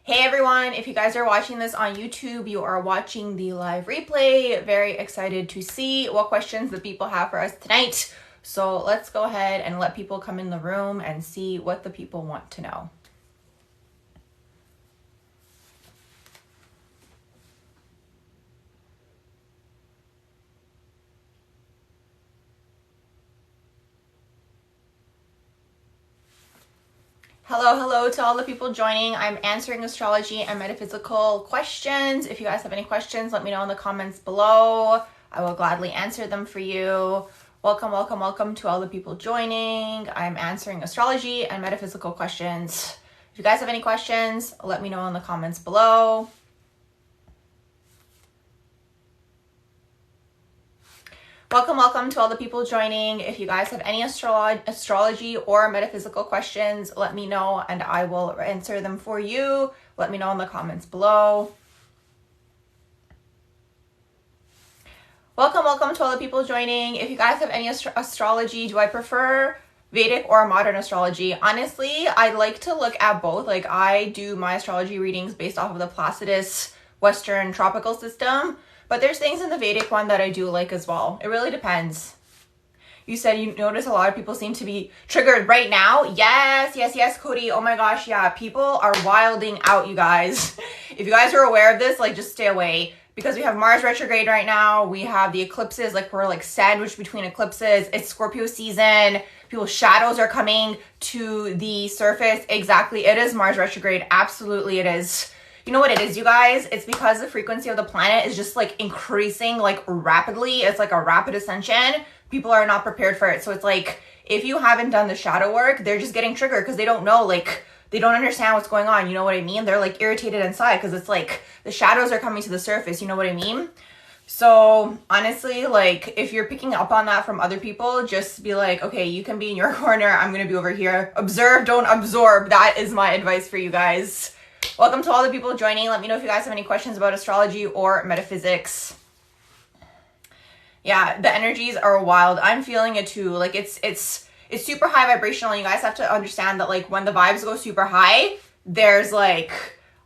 Hey everyone, if you guys are watching this on YouTube, you are watching the live replay. Very excited to see what questions the people have for us tonight. So let's go ahead and let people come in the room and see what the people want to know. Hello to all the people joining. I'm answering astrology and metaphysical questions. If you guys have any questions, let me know in the comments below. I will gladly answer them for you. Welcome to all the people joining. I'm answering astrology and metaphysical questions. If you guys have any questions, let me know in the comments below. Welcome to all the people joining. If you guys have any astrology or metaphysical questions, let me know and I will answer them for you. Let me know in the comments below. Welcome to all the people joining. If you guys have any astrology, do I prefer Vedic or modern astrology? Honestly, I like to look at both. Like, I do my astrology readings based off of the Placidus Western tropical system. But there's things in the Vedic one that I do like as well. It really depends. You said you notice a lot of people seem to be triggered right now. Yes, Cody. Oh my gosh, yeah. People are wilding out, you guys. If you guys are aware of this, like, just stay away. Because we have Mars retrograde right now. We have the eclipses. Like, we're like sandwiched between eclipses. It's Scorpio season. People's shadows are coming to the surface. Exactly. It is Mars retrograde. Absolutely it is. You know what it is, you guys? It's because the frequency of the planet is just like increasing like rapidly. It's like a rapid ascension. People are not prepared for it. So it's like, if you haven't done the shadow work, they're just getting triggered because they don't know, like, they don't understand what's going on. You know what I mean? They're like irritated inside because it's like the shadows are coming to the surface. You know what I mean? So honestly, like, if you're picking up on that from other people, just be like, okay, you can be in your corner. I'm going to be over here. Observe, don't absorb. That is my advice for you guys. Welcome to all the people joining. Let me know if you guys have any questions about astrology or metaphysics. Yeah, the energies are wild. I'm feeling it too. Like, it's super high vibrational. You guys have to understand that, like, when the vibes go super high, there's like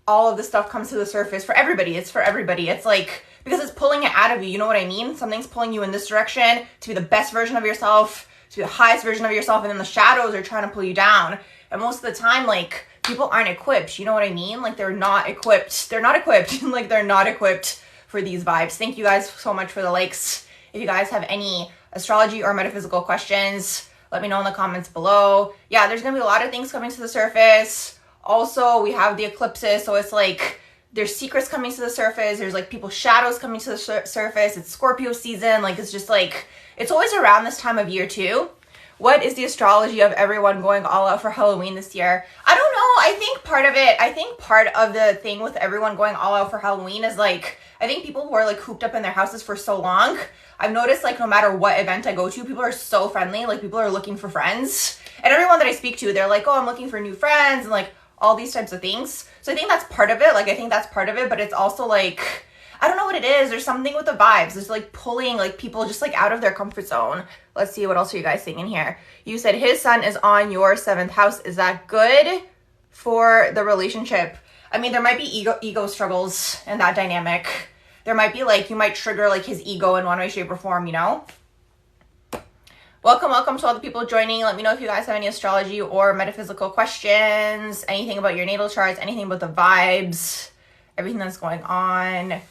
all of the stuff comes to the surface for everybody. It's for everybody. It's like, because it's pulling it out of you. You know what I mean? Something's pulling you in this direction to be the best version of yourself, to be the highest version of yourself, and then the shadows are trying to pull you down. And most of the time, like, people aren't equipped. You know what I mean? Like, they're not equipped. Like, they're not equipped for these vibes. Thank you guys so much for the likes. If you guys have any astrology or metaphysical questions, let me know in the comments below. Yeah, there's gonna be a lot of things coming to the surface. Also, we have the eclipses, so it's like there's secrets coming to the surface. There's like people's shadows coming to the surface. It's Scorpio season. Like, it's just like, it's always around this time of year too. What is the astrology of everyone going all out for Halloween this year? I don't know. I think part of the thing with everyone going all out for Halloween is, like, I think people who are like cooped up in their houses for so long, I've noticed, like, no matter what event I go to, people are so friendly. Like, people are looking for friends. And everyone that I speak to, they're like, oh, I'm looking for new friends and like all these types of things. So I think that's part of it. Like, I think that's part of it, but it's also like, I don't know what it is. There's something with the vibes. It's like pulling like people just like out of their comfort zone. Let's see, what else are you guys saying in here? You said his sun is on your 7th house. Is that good for the relationship? I mean, there might be ego struggles in that dynamic. There might be like, you might trigger like his ego in one way, shape, or form, you know? Welcome to all the people joining. Let me know if you guys have any astrology or metaphysical questions, anything about your natal charts, anything about the vibes, everything that's going on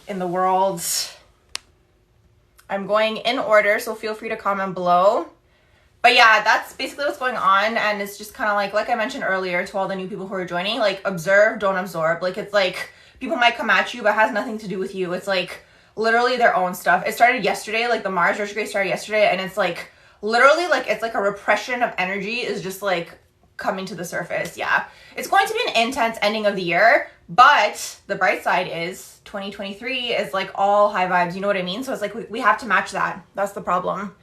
in the world. I'm going in order, so feel free to comment below. But yeah, that's basically what's going on. And it's just kind of like I mentioned earlier to all the new people who are joining, like, observe, don't absorb. Like, it's like people might come at you, but it has nothing to do with you. It's like literally their own stuff. It started yesterday, like the Mars retrograde started yesterday, and it's like literally like, it's like a repression of energy is just like coming to the surface. Yeah, it's going to be an intense ending of the year, but the bright side is 2023 is like all high vibes. You know what I mean? So it's like we have to match that. That's the problem.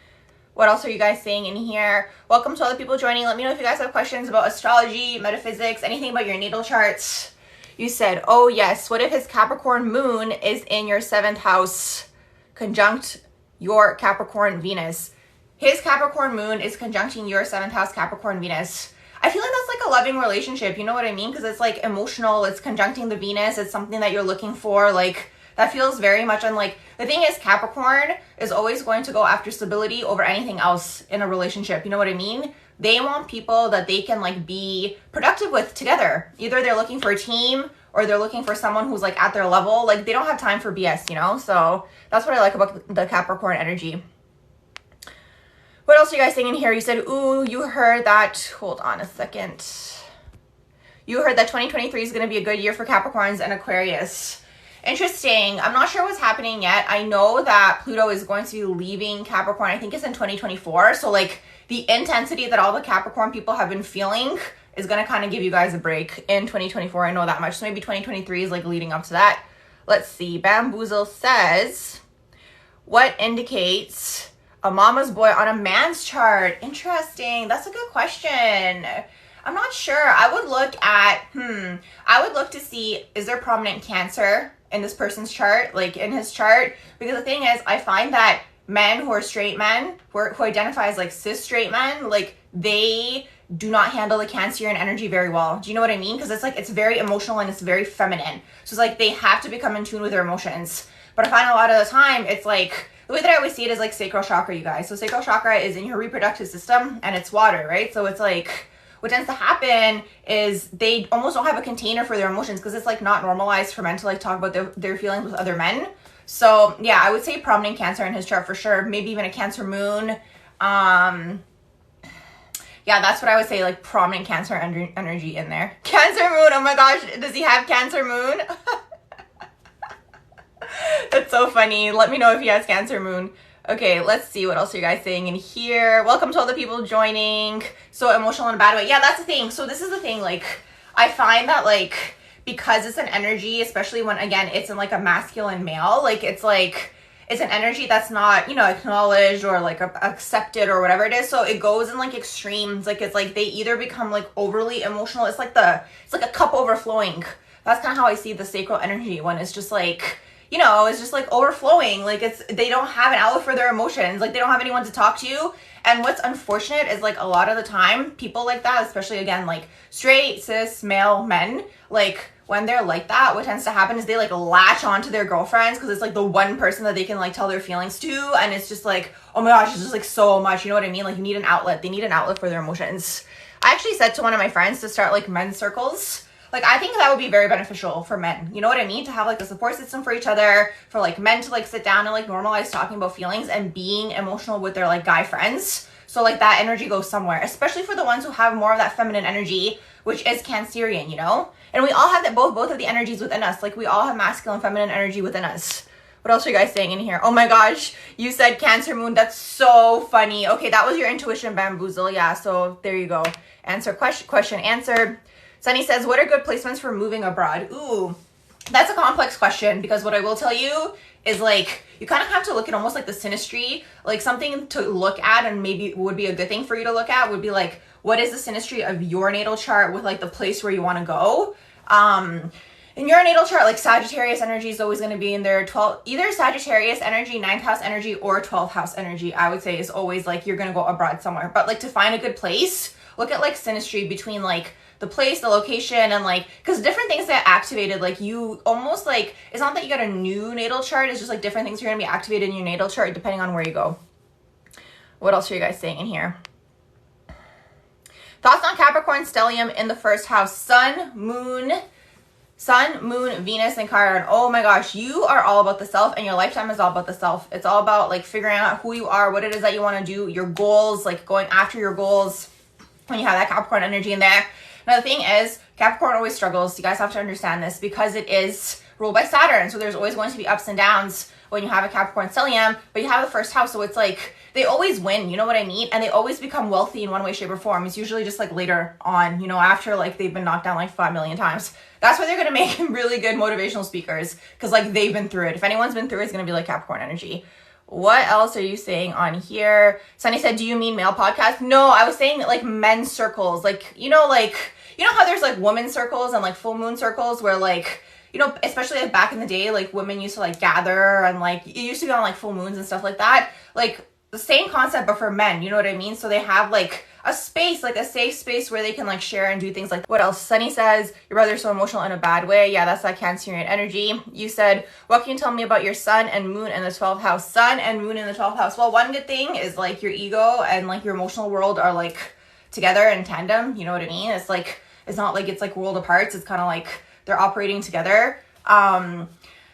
What else are you guys saying in here? Welcome to all the people joining. Let me know if you guys have questions about astrology, metaphysics, anything about your natal charts. You said, oh yes, what if his Capricorn moon is in your 7th house, conjunct your Capricorn Venus? His Capricorn moon is conjuncting your 7th house Capricorn Venus. I feel like that's like a loving relationship, you know what I mean? Because it's like emotional, it's conjuncting the Venus, it's something that you're looking for, like that feels very much unlike, the thing is Capricorn is always going to go after stability over anything else in a relationship, you know what I mean? They want people that they can like be productive with together. Either they're looking for a team or they're looking for someone who's like at their level. Like they don't have time for BS, you know? So that's what I like about the Capricorn energy. What else are you guys saying in here? You said, ooh, you heard that. Hold on a second. You heard that 2023 is going to be a good year for Capricorns and Aquarius. Interesting. I'm not sure what's happening yet. I know that Pluto is going to be leaving Capricorn. I think it's in 2024. So like the intensity that all the Capricorn people have been feeling is going to kind of give you guys a break in 2024. I know that much. So maybe 2023 is like leading up to that. Let's see. Bamboozle says, what indicates a mama's boy on a man's chart? Interesting. That's a good question. I'm not sure. I would look at, I would look to see, is there prominent Cancer in this person's chart, like in his chart? Because the thing is, I find that men who are straight men, who identify as like cis straight men, like they do not handle the Cancerian energy very well. Do you know what I mean? Because it's like, it's very emotional and it's very feminine. So it's like they have to become in tune with their emotions. But I find a lot of the time, it's like, the way that I always see it is like sacral chakra, you guys. So sacral chakra is in your reproductive system and it's water, right? So it's like, what tends to happen is they almost don't have a container for their emotions because it's like not normalized for men to like talk about their feelings with other men. So yeah, I would say prominent Cancer in his chart for sure. Maybe even a Cancer moon. Yeah, that's what I would say, like prominent Cancer energy in there. Cancer moon, oh my gosh, does he have Cancer moon? That's so funny. Let me know if he has Cancer moon. Okay, let's see what else are you guys saying in here. Welcome to all the people joining. So emotional in a bad way. Yeah, that's the thing. So this is the thing, like I find that like because it's an energy, especially when again it's in like a masculine male, like it's an energy that's not, you know, acknowledged or like accepted or whatever it is. So it goes in like extremes. Like it's like they either become like overly emotional. It's like a cup overflowing. That's kind of how I see the sacral energy when it's just like, you know, it's just like overflowing. Like they don't have an outlet for their emotions. Like they don't have anyone to talk to. And what's unfortunate is like a lot of the time people like that, especially again, like straight cis male men, like when they're like that, what tends to happen is they like latch onto their girlfriends because it's like the one person that they can like tell their feelings to. And it's just like, oh my gosh, it's just like so much. You know what I mean? Like you need an outlet. They need an outlet for their emotions. I actually said to one of my friends to start like men's circles. Like, I think that would be very beneficial for men. You know what I mean? To have, like, a support system for each other, for, like, men to, like, sit down and, like, normalize talking about feelings and being emotional with their, like, guy friends. So, like, that energy goes somewhere, especially for the ones who have more of that feminine energy, which is Cancerian, you know? And we all have that, both of the energies within us. Like, we all have masculine and feminine energy within us. What else are you guys saying in here? Oh my gosh, you said Cancer moon. That's so funny. Okay, that was your intuition, Bamboozle. Yeah, so there you go. Question answered. Sunny says, what are good placements for moving abroad? Ooh, that's a complex question because what I will tell you is like, you kind of have to look at almost like the synastry, like something to look at and maybe would be a good thing for you to look at would be like, what is the synastry of your natal chart with like the place where you want to go? In your natal chart, like Sagittarius energy is always going to be in there. Either Sagittarius energy, 9th house energy, or 12th house energy, I would say is always like, you're going to go abroad somewhere. But like to find a good place, look at like synastry between like the place, the location, and like, because different things get activated, like you almost like, it's not that you got a new natal chart, it's just like different things are going to be activated in your natal chart depending on where you go. What else are you guys saying in here? Thoughts on Capricorn stellium in the first house? Sun, Moon, Venus, and Chiron. Oh my gosh, you are all about the self and your lifetime is all about the self. It's all about like figuring out who you are, what it is that you want to do, your goals, like going after your goals when you have that Capricorn energy in there. Now the thing is, Capricorn always struggles. You guys have to understand this because it is ruled by Saturn. So there's always going to be ups and downs when you have a Capricorn stellium, but you have the first house. So it's like, they always win, you know what I mean? And they always become wealthy in one way, shape, or form. It's usually just like later on, you know, after like they've been knocked down like 5 million times. That's why they're going to make really good motivational speakers because like they've been through it. If anyone's been through it, it's going to be like Capricorn energy. What else are you saying on here? Sunny said, do you mean male podcast? No, I was saying like men's circles. Like, you know how there's like women's circles and like full moon circles where like, you know, especially like back in the day, like women used to like gather and like, it used to be on like full moons and stuff like that. Like the same concept, but for men, you know what I mean? So they have like a space, like a safe space where they can like share and do things like, what else? Sunny says, your brother's so emotional in a bad way. Yeah, that's that Cancerian energy. You said, what can you tell me about your sun and moon in the 12th house? Sun and moon in the 12th house. Well, one good thing is like your ego and like your emotional world are like together in tandem. You know what I mean? It's like, it's not like it's like world apart. It's kind of like they're operating together.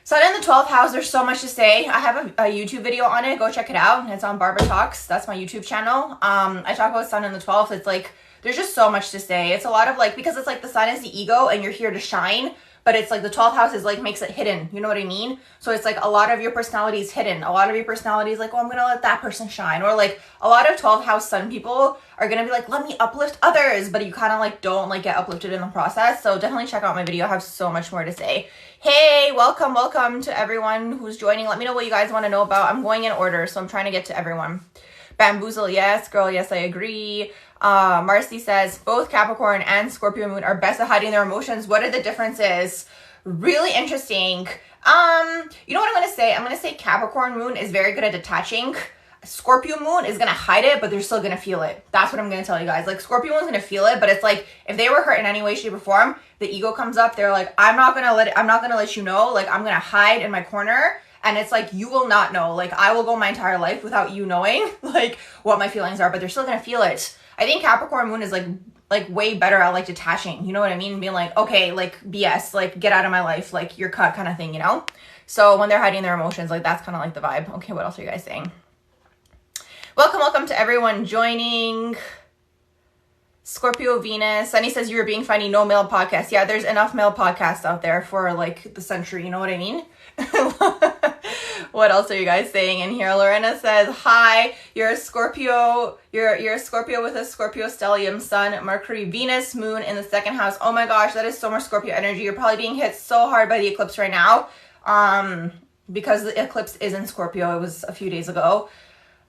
Sun in the 12th house, there's so much to say. I have a YouTube video on it. Go check it out. It's on Barbara Talks. That's my YouTube channel. I talk about Sun in the 12th. It's like, there's just so much to say. It's a lot of like, because it's like the sun is the ego and you're here to shine, but it's like the 12th house is like, makes it hidden. You know what I mean? So it's like a lot of your personality is hidden. A lot of your personality is like, oh, I'm going to let that person shine. Or like a lot of 12th house sun people are going to be like, let me uplift others. But you kind of like don't like get uplifted in the process. So definitely check out my video. I have so much more to say. Hey, welcome to everyone who's joining. Let me know what you guys want to know about. I'm going in order, so I'm trying to get to everyone. Bamboozle, yes. Girl, yes, I agree. Marcy says, both Capricorn and Scorpio moon are best at hiding their emotions. What are the differences? Really interesting. You know what I'm going to say? I'm going to say Capricorn moon is very good at detaching. Scorpio moon is going to hide it, but they're still going to feel it. That's what I'm going to tell you guys. Like Scorpio moon's going to feel it, but it's like if they were hurt in any way, shape, or form, the ego comes up. They're like, I'm not going to let you know. Like I'm going to hide in my corner. And it's like, you will not know. Like I will go my entire life without you knowing like what my feelings are, but they're still going to feel it. I think Capricorn moon is like way better at like detaching. You know what I mean? Being like, okay, like BS, like get out of my life. Like you're cut kind of thing, you know? So when they're hiding their emotions, like that's kind of like the vibe. Okay. What else are you guys saying? Welcome to everyone joining. Scorpio Venus. Sunny says you were being funny. No male podcast. Yeah, there's enough male podcasts out there for like the century. You know what I mean? What else are you guys saying in here? Lorena says, hi, you're a Scorpio. You're a Scorpio with a Scorpio stellium, sun, Mercury, Venus, moon in the second house. Oh my gosh, that is so much Scorpio energy. You're probably being hit so hard by the eclipse right now. Because the eclipse is in Scorpio. It was a few days ago.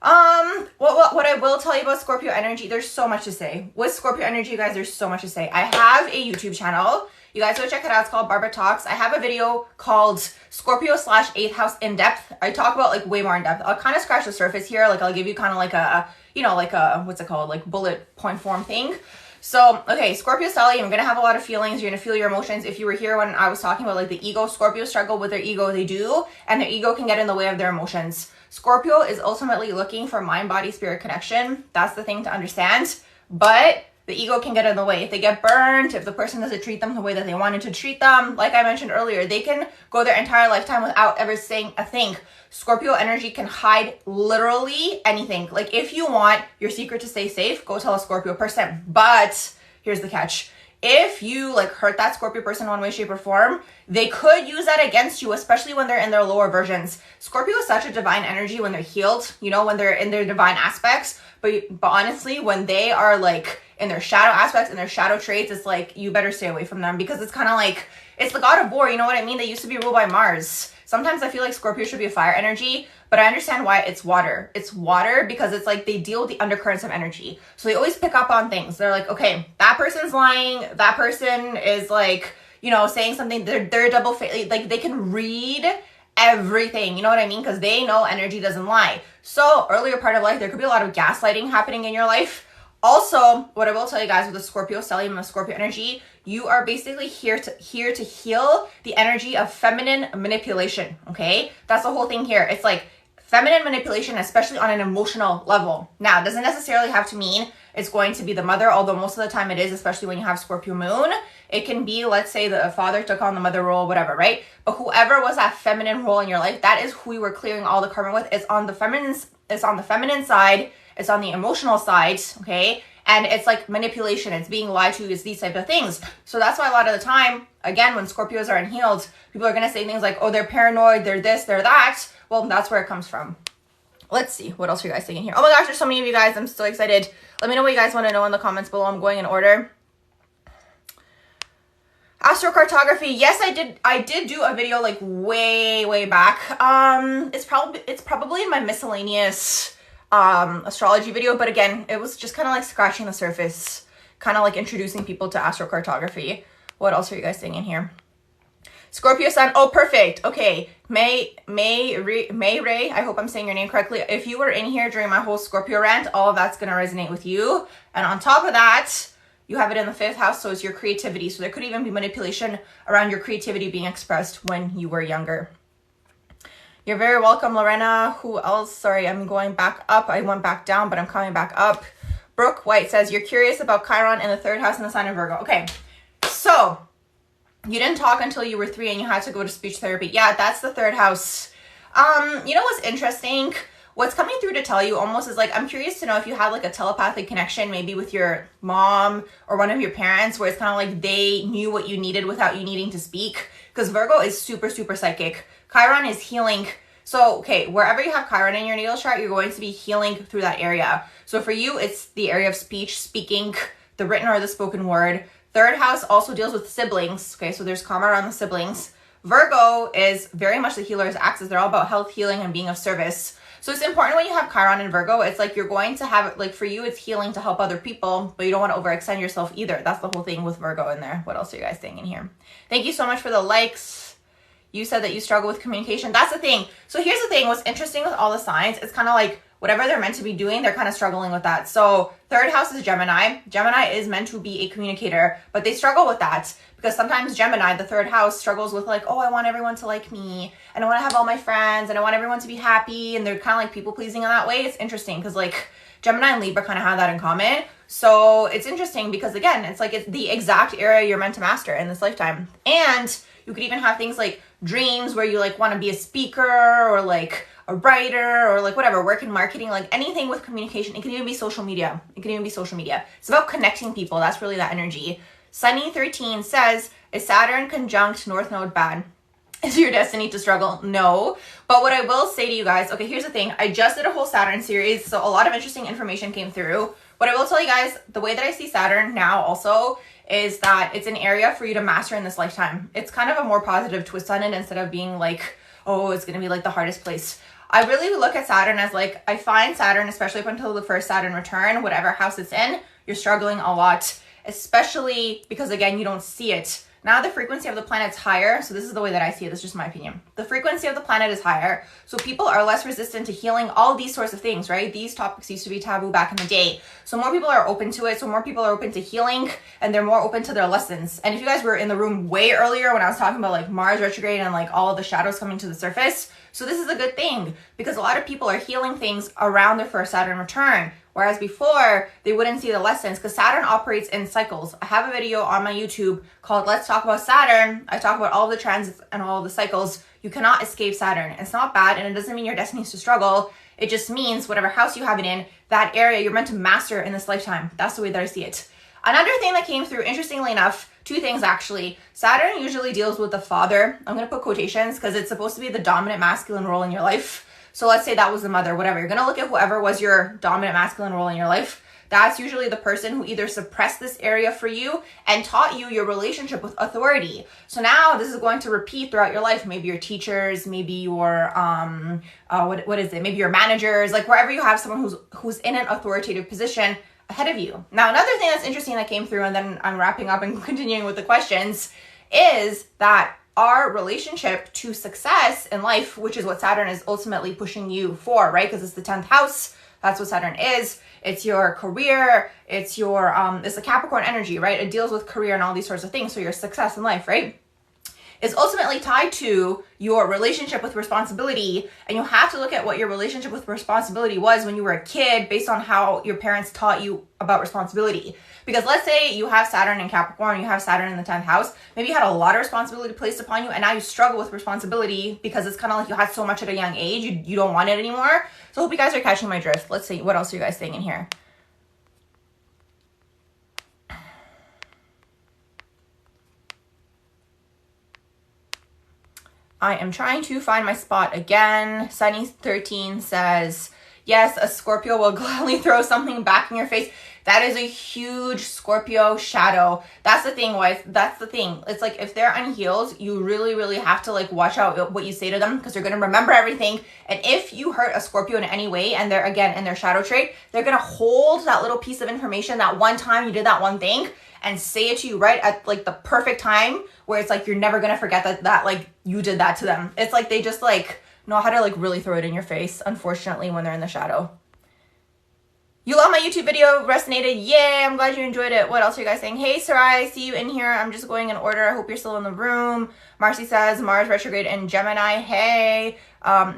What I will tell you about Scorpio energy, there's so much to say. With Scorpio energy, you guys, there's so much to say. I have a YouTube channel. You guys go check it out. It's called Barbara Talks. I have a video called Scorpio / 8th house in depth. I talk about like way more in depth. I'll kind of scratch the surface here. Like I'll give you kind of like a, you know, like a, what's it called? Like bullet point form thing. So, okay, Scorpio stellium, you're going to have a lot of feelings. You're going to feel your emotions. If you were here when I was talking about like the ego, Scorpio struggle with their ego. They do. And their ego can get in the way of their emotions. Scorpio is ultimately looking for mind, body, spirit connection. That's the thing to understand. But the ego can get in the way. If they get burned, if the person doesn't treat them the way that they wanted to treat them, like I mentioned earlier, they can go their entire lifetime without ever saying a thing. Scorpio energy can hide literally anything. Like if you want your secret to stay safe, go tell a Scorpio person. But here's the catch. If you like hurt that Scorpio person one way, shape, or form, they could use that against you, especially when they're in their lower versions. Scorpio is such a divine energy when they're healed, you know, when they're in their divine aspects. But honestly, when they are like in their shadow aspects and their shadow traits, it's like you better stay away from them because it's kind of like, it's the god of war, you know what I mean? They used to be ruled by Mars. Sometimes I feel like Scorpio should be a fire energy, but I understand why it's water. It's water because it's like they deal with the undercurrents of energy. So they always pick up on things. They're like, okay, that person's lying. That person is like, you know, saying something. They're double face. Like they can read everything. You know what I mean? Because they know energy doesn't lie. So earlier part of life, there could be a lot of gaslighting happening in your life. Also, what I will tell you guys with the Scorpio stellium and the Scorpio energy, you are basically here to heal the energy of feminine manipulation, okay? That's the whole thing here. It's like feminine manipulation, especially on an emotional level. Now, it doesn't necessarily have to mean it's going to be the mother, although most of the time it is, especially when you have Scorpio moon. It can be, let's say the father took on the mother role, whatever, right? But whoever was that feminine role in your life, that is who you were clearing all the karma with. It's on the feminine side. It's on the emotional side, okay? And it's like manipulation. It's being lied to. It's these type of things. So that's why a lot of the time, again, when Scorpios are unhealed, people are going to say things like, oh, they're paranoid, they're this, they're that. Well, that's where it comes from. Let's see. What else are you guys saying here? Oh my gosh, there's so many of you guys. I'm so excited. Let me know what you guys want to know in the comments below. I'm going in order. Astrocartography. Yes, I did do a video like way back. It's probably my miscellaneous astrology video, but again, it was just kind of like scratching the surface, kind of like introducing people to astrocartography. What else are you guys saying in here? Scorpio sun. Oh, perfect. Okay. May Ray, I hope I'm saying your name correctly. If you were in here during my whole Scorpio rant, all of that's going to resonate with you. And on top of that, you have it in the 5th house, so it's your creativity. So there could even be manipulation around your creativity being expressed when you were younger. You're very welcome, Lorena. Who else? Sorry, I'm going back up. I went back down, but I'm coming back up. Brooke White says, you're curious about Chiron in the 3rd house in the sign of Virgo. Okay, so you didn't talk until you were 3 and you had to go to speech therapy. Yeah, that's the 3rd house. You know what's interesting? What's coming through to tell you almost is like, I'm curious to know if you had like a telepathic connection, maybe with your mom or one of your parents, where it's kind of like they knew what you needed without you needing to speak. Because Virgo is super, super psychic. Chiron is healing. So, okay, wherever you have Chiron in your natal chart, you're going to be healing through that area. So for you, it's the area of speech, speaking, the written or the spoken word. 3rd house also deals with siblings. Okay, so there's karma around the siblings. Virgo is very much the healer's axis. They're all about health, healing, and being of service. So it's important when you have Chiron in Virgo, it's like you're going to have, like for you, it's healing to help other people, but you don't want to overextend yourself either. That's the whole thing with Virgo in there. What else are you guys saying in here? Thank you so much for the likes. You said that you struggle with communication. That's the thing. So here's the thing. What's interesting with all the signs, it's kind of like whatever they're meant to be doing, they're kind of struggling with that. So 3rd house is Gemini. Gemini is meant to be a communicator, but they struggle with that because sometimes Gemini, the 3rd house, struggles with like, oh, I want everyone to like me and I want to have all my friends and I want everyone to be happy. And they're kind of like people pleasing in that way. It's interesting because like Gemini and Libra kind of have that in common. So it's interesting because again, it's like it's the exact area you're meant to master in this lifetime. And you could even have things like dreams where you like want to be a speaker or like a writer or like whatever, work in marketing, like anything with communication. It can even be social media. It's about connecting people. That's really that energy. Sunny 13 says, is Saturn conjunct North Node bad? Is your destiny to struggle? No. But what I will say to you guys, okay, here's the thing. I just did a whole Saturn series, so a lot of interesting information came through. What I will tell you guys, the way that I see Saturn now also is that it's an area for you to master in this lifetime. It's kind of a more positive twist on it instead of being like, oh, it's going to be like the hardest place. I really look at Saturn as like, I find Saturn, especially up until the first Saturn return, whatever house it's in, you're struggling a lot, especially because again, you don't see it. Now the frequency of the planet's higher, so this is the way that I see it, this is just my opinion. The frequency of the planet is higher, so people are less resistant to healing, all these sorts of things, right? These topics used to be taboo back in the day. So more people are open to it, so more people are open to healing, and they're more open to their lessons. And if you guys were in the room way earlier when I was talking about like Mars retrograde and like all of the shadows coming to the surface, so this is a good thing because a lot of people are healing things around their first Saturn return. Whereas before, they wouldn't see the lessons because Saturn operates in cycles. I have a video on my YouTube called Let's Talk About Saturn. I talk about all the transits and all the cycles. You cannot escape Saturn. It's not bad, and it doesn't mean your destiny is to struggle. It just means whatever house you have it in, that area you're meant to master in this lifetime. That's the way that I see it. Another thing that came through, interestingly enough, 2 things actually. Saturn usually deals with the father. I'm going to put quotations because it's supposed to be the dominant masculine role in your life. So let's say that was the mother, whatever. You're going to look at whoever was your dominant masculine role in your life. That's usually the person who either suppressed this area for you and taught you your relationship with authority. So now this is going to repeat throughout your life. Maybe your teachers, maybe your, maybe your managers, like wherever you have someone who's in an authoritative position ahead of you. Now, another thing that's interesting that came through, and then I'm wrapping up and continuing with the questions, is that our relationship to success in life, which is what Saturn is ultimately pushing you for, right? Because it's the 10th house. That's what Saturn is. It's your career. It's your, it's the Capricorn energy, right? It deals with career and all these sorts of things. So your success in life, right? Is ultimately tied to your relationship with responsibility. And you have to look at what your relationship with responsibility was when you were a kid based on how your parents taught you about responsibility. Because let's say you have Saturn in Capricorn, you have Saturn in the 10th house, maybe you had a lot of responsibility placed upon you and now you struggle with responsibility because it's kind of like you had so much at a young age, you don't want it anymore. So I hope you guys are catching my drift. Let's see, what else are you guys saying in here? I am trying to find my spot again. Sunny13 says, yes, a Scorpio will gladly throw something back in your face. That is a huge Scorpio shadow. That's the thing, wife. That's the thing. It's like if they're unhealed, you really, really have to like watch out what you say to them because they're going to remember everything. And if you hurt a Scorpio in any way and they're again in their shadow trait, they're going to hold that little piece of information that one time you did that one thing and say it to you right at like the perfect time where it's like you're never gonna forget that like you did that to them. It's like they just like know how to like really throw it in your face, unfortunately, when they're in the shadow. You love my YouTube video, resonated. Yay, I'm glad you enjoyed it. What else are you guys saying? Hey, Sarai, I see you in here. I'm just going in order. I hope you're still in the room. Marcy says, Mars retrograde in Gemini. Hey.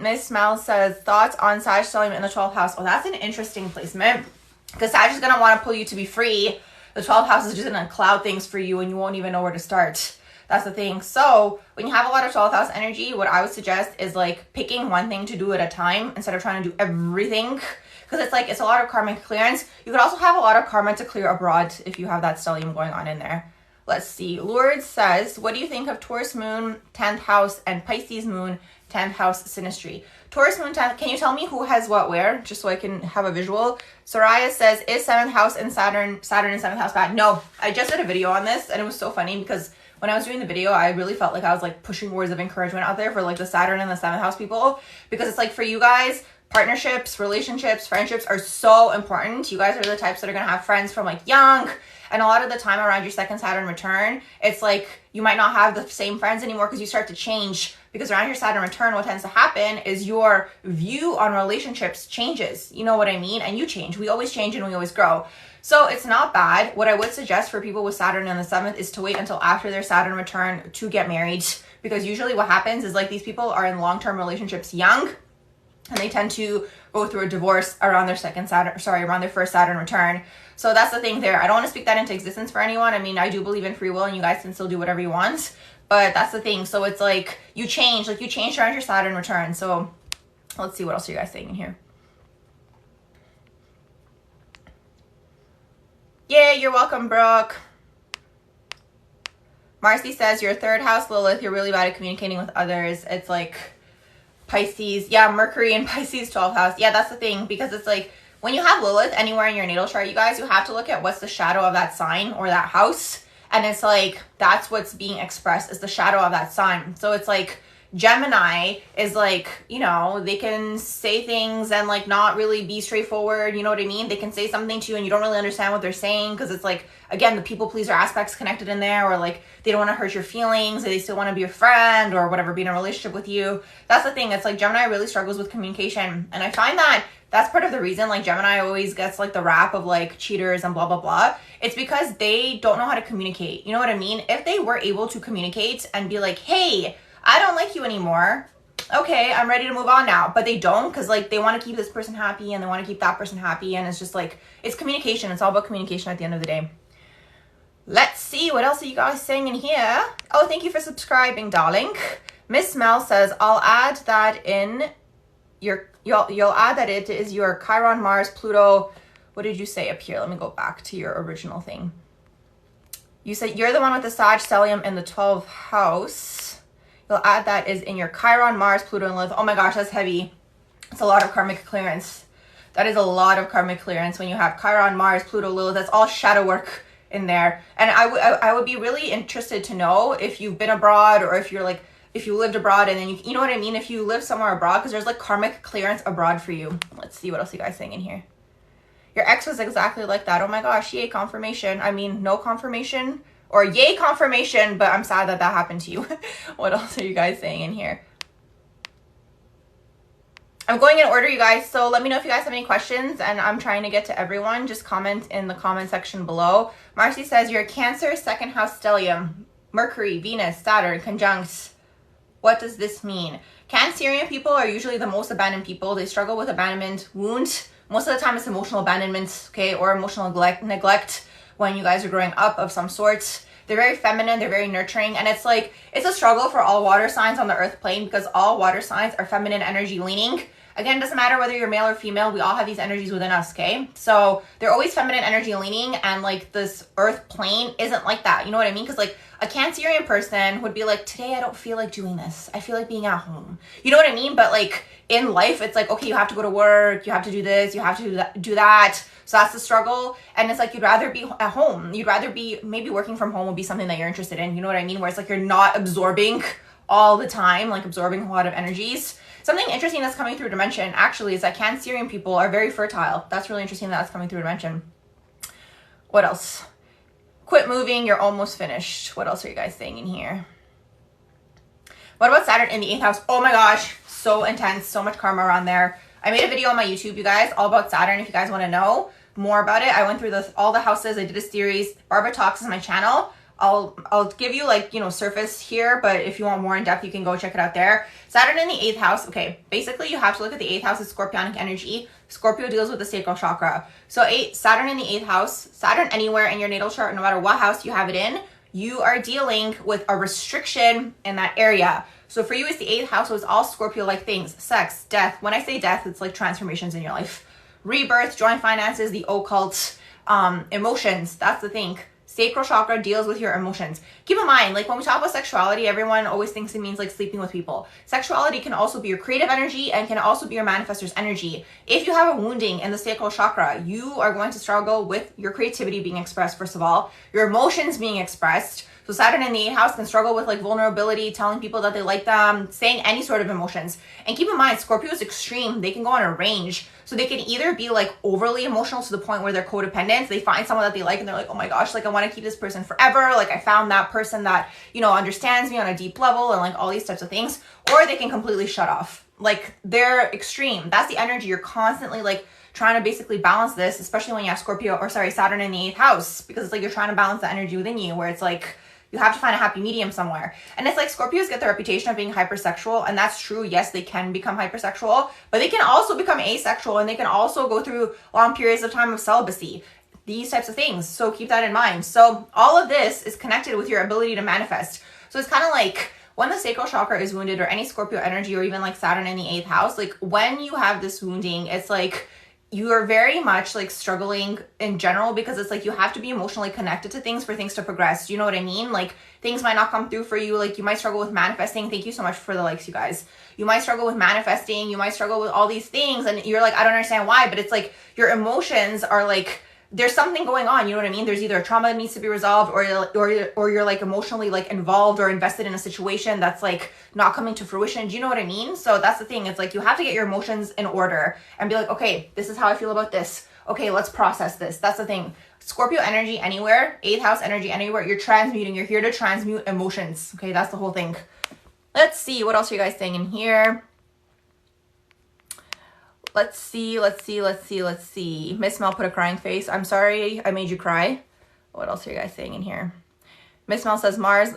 Miss Mel says, thoughts on Sag stellium in the 12th house. Oh, that's an interesting placement. Because Sag is going to want to pull you to be free. The 12th house is just going to cloud things for you and you won't even know where to start. That's the thing. So when you have a lot of 12th house energy, what I would suggest is like picking one thing to do at a time instead of trying to do everything. Because it's like, it's a lot of karmic clearance. You could also have a lot of karma to clear abroad if you have that stellium going on in there. Let's see. Lourdes says, what do you think of Taurus moon, 10th house, and Pisces moon, 10th house synastry? Taurus moon, 10th, can you tell me who has what where? Just so I can have a visual. Soraya says, is 7th house and Saturn in 7th house bad? No, I just did a video on this and it was so funny because when I was doing the video, I really felt like I was like pushing words of encouragement out there for like the Saturn and the 7th house people. Because it's like for you guys, partnerships, relationships, friendships are so important. You guys are the types that are going to have friends from like young. And a lot of the time around your second Saturn return, it's like you might not have the same friends anymore because you start to change. Because around your Saturn return, what tends to happen is your view on relationships changes. You know what I mean? And you change. We always change and we always grow. So it's not bad. What I would suggest for people with Saturn in the 7th is to wait until after their Saturn return to get married. Because usually what happens is like these people are in long-term relationships young. And they tend to go through a divorce around their around their first Saturn return. So that's the thing there. I don't want to speak that into existence for anyone. I mean, I do believe in free will and you guys can still do whatever you want. But that's the thing. So it's like you change around your Saturn return. So let's see what else are you guys saying in here. Yeah, you're welcome, Brooke. Marcy says, your 3rd house, Lilith, you're really bad at communicating with others. It's like Pisces, yeah, Mercury in Pisces 12th house. Yeah, that's the thing, because it's like when you have Lilith anywhere in your natal chart, you guys, you have to look at what's the shadow of that sign or that house. And it's like, that's what's being expressed is the shadow of that sign. So it's like Gemini is like, you know, they can say things and like not really be straightforward. You know what I mean? They can say something to you and you don't really understand what they're saying because it's like, again, the people pleaser aspects connected in there, or like they don't want to hurt your feelings, or they still want to be a friend or whatever, be in a relationship with you. That's the thing. It's like Gemini really struggles with communication. And I find that that's part of the reason like Gemini always gets like the rap of like cheaters and blah, blah, blah. It's because they don't know how to communicate. You know what I mean? If they were able to communicate and be like, hey, I don't like you anymore. Okay, I'm ready to move on now. But they don't, because like they want to keep this person happy and they want to keep that person happy. And it's just like, it's communication. It's all about communication at the end of the day. Let's see, what else are you guys saying in here? Oh, thank you for subscribing, darling. Miss Mel says, I'll add that in your, you'll add that it is your Chiron, Mars, Pluto. What did you say up here? Let me go back to your original thing. You said you're the one with the Sag stellium in the 12th house. You'll add that is in your Chiron, Mars, Pluto, and Lilith. Oh my gosh, that's heavy. It's a lot of karmic clearance. That is a lot of karmic clearance when you have Chiron, Mars, Pluto, Lilith. That's all shadow work in there. And I would be really interested to know if you've been abroad, or if you're like, if you lived abroad and then you know what I mean? If you live somewhere abroad, because there's like karmic clearance abroad for you. Let's see what else you guys saying in here. Your ex was exactly like that. Oh my gosh, yay, confirmation. I mean, no confirmation, or yay, confirmation, but I'm sad that that happened to you. What else are you guys saying in here? I'm going in order, you guys, so let me know if you guys have any questions, and I'm trying to get to everyone. Just comment in the comment section below. Marcy says, you're Cancer, 2nd house stellium, Mercury, Venus, Saturn, conjunct. What does this mean? Cancerian people are usually the most abandoned people. They struggle with abandonment wound. Most of the time it's emotional abandonment, okay, or emotional neglect when you guys are growing up of some sort. They're very feminine, they're very nurturing, and it's like, it's a struggle for all water signs on the earth plane, because all water signs are feminine energy leaning. Again, it doesn't matter whether you're male or female, we all have these energies within us, okay? So they're always feminine energy leaning, and like this earth plane isn't like that, you know what I mean? Because like a Cancerian person would be like, today I don't feel like doing this, I feel like being at home. You know what I mean? But like in life, it's like, okay, you have to go to work, you have to do this, you have to do that. So that's the struggle. And it's like, you'd rather be at home. You'd rather be, maybe working from home would be something that you're interested in. You know what I mean? Where it's like, you're not absorbing all the time, like absorbing a lot of energies. Something interesting that's coming through Dimension actually is that Cancerian people are very fertile. That's really interesting that that's coming through Dimension. What else? Quit moving, you're almost finished. What else are you guys saying in here? What about Saturn in the 8th house? Oh my gosh, so intense, so much karma around there. I made a video on my YouTube, you guys, all about Saturn. If you guys want to know more about it, I went through all the houses. I did a series. Barbara Talks is my channel. I'll give you like, you know, surface here, but if you want more in depth, you can go check it out there. Saturn in the 8th house. Okay, basically you have to look at the 8th house as Scorpionic energy. Scorpio deals with the sacral chakra. So Saturn in the 8th house, Saturn anywhere in your natal chart, no matter what house you have it in, you are dealing with a restriction in that area. So for you, it's the 8th house, so it's all Scorpio-like things. Sex, death. When I say death, it's like transformations in your life. Rebirth, joint finances, the occult, emotions. That's the thing. Sacral chakra deals with your emotions. Keep in mind, like when we talk about sexuality, everyone always thinks it means like sleeping with people. Sexuality can also be your creative energy and can also be your manifestor's energy. If you have a wounding in the sacral chakra, you are going to struggle with your creativity being expressed, first of all, your emotions being expressed. So Saturn in the 8th house can struggle with like vulnerability, telling people that they like them, saying any sort of emotions. And keep in mind, Scorpio is extreme. They can go on a range. So they can either be like overly emotional to the point where they're codependent. They find someone that they like and they're like, oh my gosh, like I want to keep this person forever. Like I found that person that, you know, understands me on a deep level and like all these types of things. Or they can completely shut off. Like they're extreme. That's the energy. You're constantly like trying to basically balance this, especially when you have Saturn in the 8th house, because it's like you're trying to balance the energy within you where it's like, you have to find a happy medium somewhere. And it's like Scorpios get the reputation of being hypersexual, and that's true. Yes, they can become hypersexual, but they can also become asexual, and they can also go through long periods of time of celibacy. These types of things. So keep that in mind. So all of this is connected with your ability to manifest. So it's kind of like when the sacral chakra is wounded, or any Scorpio energy, or even like Saturn in the 8th house, like when you have this wounding, it's like you are very much like struggling in general, because it's like you have to be emotionally connected to things for things to progress. Do you know what I mean? Like things might not come through for you. Like you might struggle with manifesting. Thank you so much for the likes, you guys. You might struggle with manifesting. You might struggle with all these things, and you're like, I don't understand why, but it's like your emotions are like, there's something going on, you know what I mean? There's either a trauma that needs to be resolved, or you're like emotionally like involved or invested in a situation that's like not coming to fruition. Do you know what I mean? So that's the thing. It's like you have to get your emotions in order and be like, okay, this is how I feel about this. Okay, let's process this. That's the thing. Scorpio energy anywhere, 8th house energy anywhere, you're transmuting. You're here to transmute emotions. Okay, that's the whole thing. Let's see. What else are you guys saying in here? Let's see. Miss Mel put a crying face. I'm sorry I made you cry. What else are you guys saying in here? Miss Mel says Mars,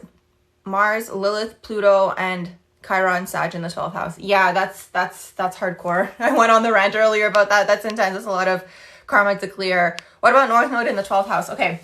Lilith, Pluto, and Chiron, Sag in the 12th house. Yeah, that's hardcore. I went on the rant earlier about that. That's intense. That's a lot of karma to clear. What about North Node in the 12th house? Okay,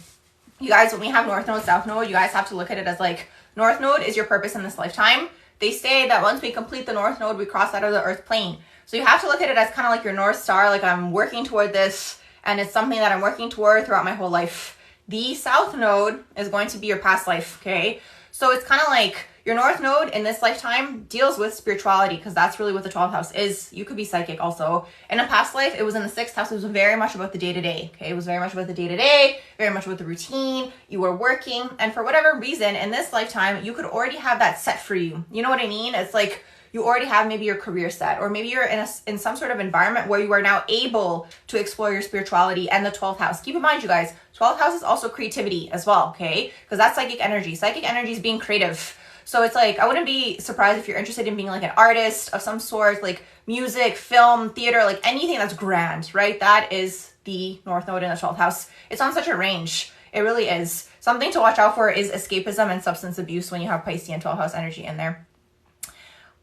you guys, when we have North Node, South Node, you guys have to look at it as like, North Node is your purpose in this lifetime. They say that once we complete the North Node, we cross out of the Earth plane. So you have to look at it as kind of like your North Star, like I'm working toward this, and it's something that I'm working toward throughout my whole life. The South Node is going to be your past life, okay? So it's kind of like your North Node in this lifetime deals with spirituality, because that's really what the 12th house is. You could be psychic also. In a past life, it was in the 6th house. It was very much about the day-to-day, okay? It was very much about the day-to-day, very much about the routine. You were working, and for whatever reason, in this lifetime, you could already have that set for you. You know what I mean? It's like you already have maybe your career set, or maybe you're in some sort of environment where you are now able to explore your spirituality and the 12th house. Keep in mind, you guys, 12th house is also creativity as well, okay? Because that's psychic energy. Psychic energy is being creative. So it's like, I wouldn't be surprised if you're interested in being like an artist of some sort, like music, film, theater, like anything that's grand, right? That is the North Node in the 12th house. It's on such a range. It really is. Something to watch out for is escapism and substance abuse when you have Pisces and 12th house energy in there.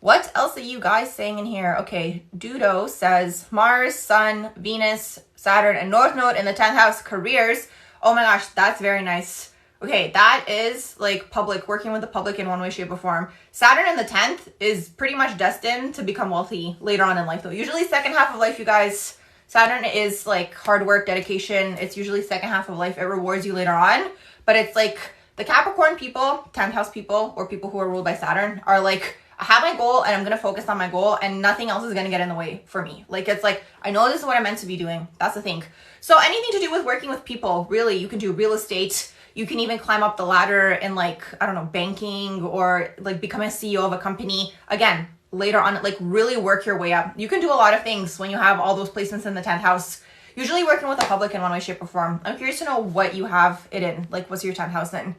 What else are you guys saying in here? Okay, Dudo says Mars, Sun, Venus, Saturn, and North Node in the 10th house, careers. Oh my gosh, that's very nice. Okay, that is like public, working with the public in one way, shape, or form. Saturn in the 10th is pretty much destined to become wealthy later on in life though. Usually second half of life, you guys, Saturn is like hard work, dedication. It's usually second half of life. It rewards you later on. But it's like the Capricorn people, 10th house people, or people who are ruled by Saturn are like, I have my goal and I'm going to focus on my goal and nothing else is going to get in the way for me. Like, it's like, I know this is what I'm meant to be doing. That's the thing. So anything to do with working with people, really, you can do real estate. You can even climb up the ladder in like, I don't know, banking, or like become a CEO of a company. Again, later on, like really work your way up. You can do a lot of things when you have all those placements in the 10th house. Usually working with the public in one way, shape, or form. I'm curious to know what you have it in. Like, what's your 10th house then?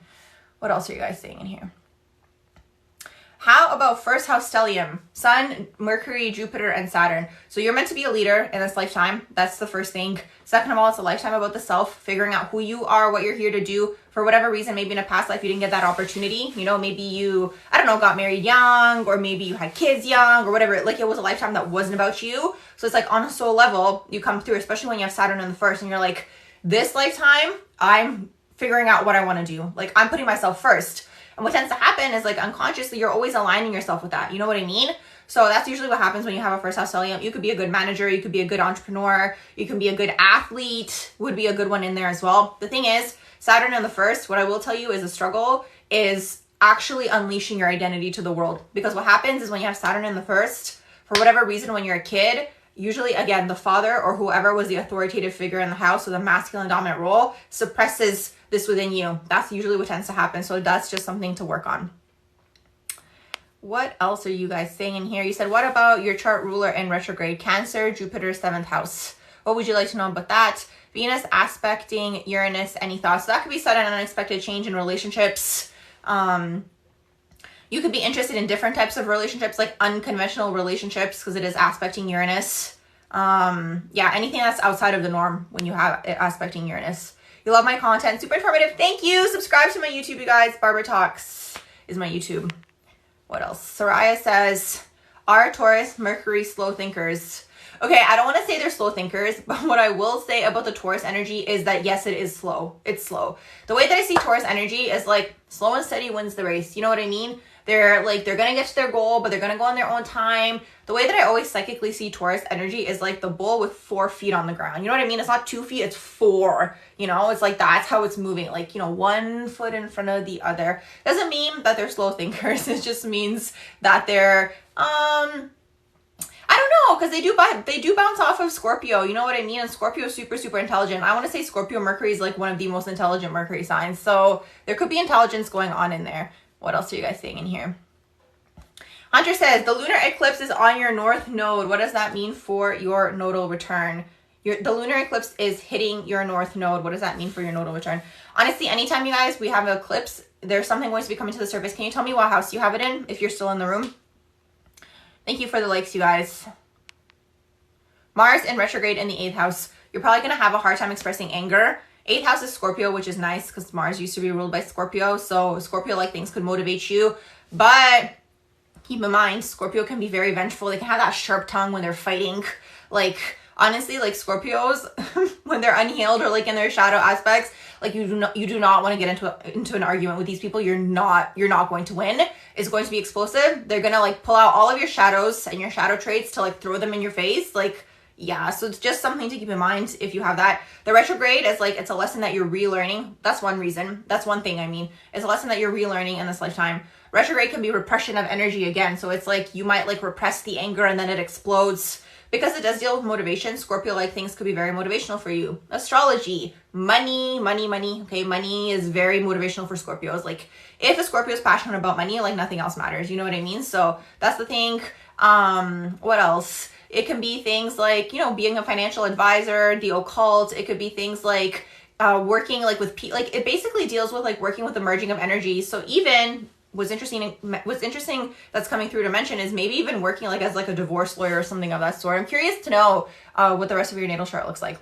What else are you guys saying in here? How about first house stellium? Sun, Mercury, Jupiter, and Saturn. So you're meant to be a leader in this lifetime. That's the first thing. Second of all, it's a lifetime about the self, figuring out who you are, what you're here to do. For whatever reason, maybe in a past life you didn't get that opportunity. You know, maybe you, I don't know, got married young, or maybe you had kids young, or whatever. Like, it was a lifetime that wasn't about you. So it's like on a soul level, you come through, especially when you have Saturn in the first, and you're like, this lifetime, I'm figuring out what I want to do. Like, I'm putting myself first. And what tends to happen is, like, unconsciously, you're always aligning yourself with that. You know what I mean? So that's usually what happens when you have a first house stellium. You could be a good manager. You could be a good entrepreneur. You can be a good athlete. Would be a good one in there as well. The thing is, Saturn in the first, what I will tell you is the struggle is actually unleashing your identity to the world. Because what happens is when you have Saturn in the first, for whatever reason, when you're a kid, usually, again, the father or whoever was the authoritative figure in the house, or the masculine dominant role, suppresses this within you. That's usually what tends to happen. So that's just something to work on. What else are you guys saying in here? You said, what about your chart ruler in retrograde? Cancer, Jupiter, 7th house. What would you like to know about that? Venus aspecting Uranus. Any thoughts? So that could be sudden and unexpected change in relationships. You could be interested in different types of relationships, like unconventional relationships, because it is aspecting Uranus. Yeah, anything that's outside of the norm when you have it aspecting Uranus. You love my content. Super informative. Thank you. Subscribe to my YouTube, you guys. Barbara Talks is my YouTube. What else? Soraya says, are Taurus, Mercury slow thinkers? Okay, I don't want to say they're slow thinkers, but what I will say about the Taurus energy is that, yes, it is slow. It's slow. The way that I see Taurus energy is like slow and steady wins the race. You know what I mean? They're like, they're going to get to their goal, but they're going to go on their own time. The way that I always psychically see Taurus energy is like the bull with 4 feet on the ground. You know what I mean? It's not 2 feet, it's 4. You know, it's like that's how it's moving. Like, you know, 1 foot in front of the other. Doesn't mean that they're slow thinkers. It just means that they're, I don't know, because they do bounce off of Scorpio. You know what I mean? And Scorpio is super, super intelligent. I want to say Scorpio Mercury is like one of the most intelligent Mercury signs. So there could be intelligence going on in there. What else are you guys saying in here? Hunter says, the lunar eclipse is on your north node. What does that mean for your nodal return? The lunar eclipse is hitting your north node. What does that mean for your nodal return? Honestly, anytime you guys, we have an eclipse, there's something going to be coming to the surface. Can you tell me what house you have it in if you're still in the room? Thank you for the likes, you guys. Mars in retrograde in the 8th house. You're probably going to have a hard time expressing anger. 8th house is Scorpio, which is nice because Mars used to be ruled by Scorpio. So Scorpio-like things could motivate you. But keep in mind, Scorpio can be very vengeful. They can have that sharp tongue when they're fighting. Like, honestly, like Scorpios, when they're unhealed or like in their shadow aspects, like you do not want to get into an argument with these people. You're not going to win. It's going to be explosive. They're going to like pull out all of your shadows and your shadow traits to like throw them in your face. Like, yeah, so it's just something to keep in mind if you have that. The retrograde is like, it's a lesson that you're relearning. That's one reason. That's one thing, I mean. It's a lesson that you're relearning in this lifetime. Retrograde can be repression of energy again. So it's like you might like repress the anger and then it explodes. Because it does deal with motivation, Scorpio-like things could be very motivational for you. Astrology, money. Okay, money is very motivational for Scorpios. Like, if a Scorpio is passionate about money, like nothing else matters. You know what I mean? So that's the thing. What else? It can be things like, you know, being a financial advisor, the occult. It could be things like working like with like it basically deals with like working with the merging of energy. So even what's interesting that's coming through to mention is maybe even working like as like a divorce lawyer or something of that sort. I'm curious to know what the rest of your natal chart looks like.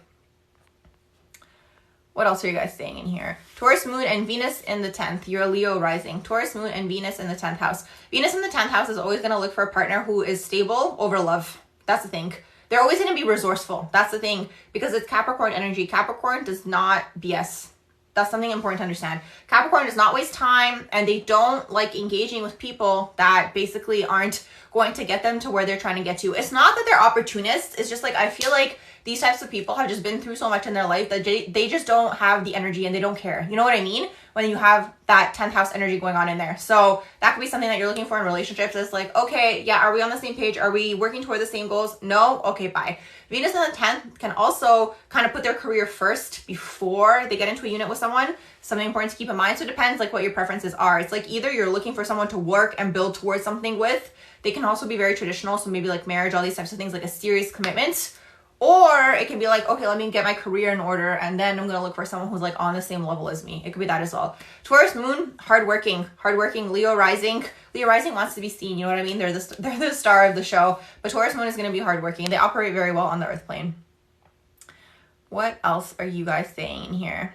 What else are you guys saying in here? Taurus moon and Venus in the 10th. You're a Leo rising. Taurus moon and Venus in the 10th house. Venus in the 10th house is always going to look for a partner who is stable over love. That's the thing. They're always going to be resourceful. That's the thing. Because it's Capricorn energy. Capricorn does not BS. That's something important to understand. Capricorn does not waste time, and they don't like engaging with people that basically aren't going to get them to where they're trying to get to. It's not that they're opportunists. It's just like, I feel like these types of people have just been through so much in their life that they just don't have the energy and they don't care. You know what I mean? When you have that 10th house energy going on in there. So that could be something that you're looking for in relationships. It's like, okay, yeah, are we on the same page? Are we working toward the same goals? No? Okay, bye. Venus in the 10th can also kind of put their career first before they get into a unit with someone. Something important to keep in mind. So it depends like what your preferences are. It's like either you're looking for someone to work and build towards something with. They can also be very traditional. So maybe like marriage, all these types of things, like a serious commitment. Or it can be like, okay, let me get my career in order, and then I'm going to look for someone who's like on the same level as me. It could be that as well. Taurus moon, hardworking. Leo rising. Leo rising wants to be seen. You know what I mean? They're the star of the show. But Taurus moon is going to be hardworking. They operate very well on the earth plane. What else are you guys saying here?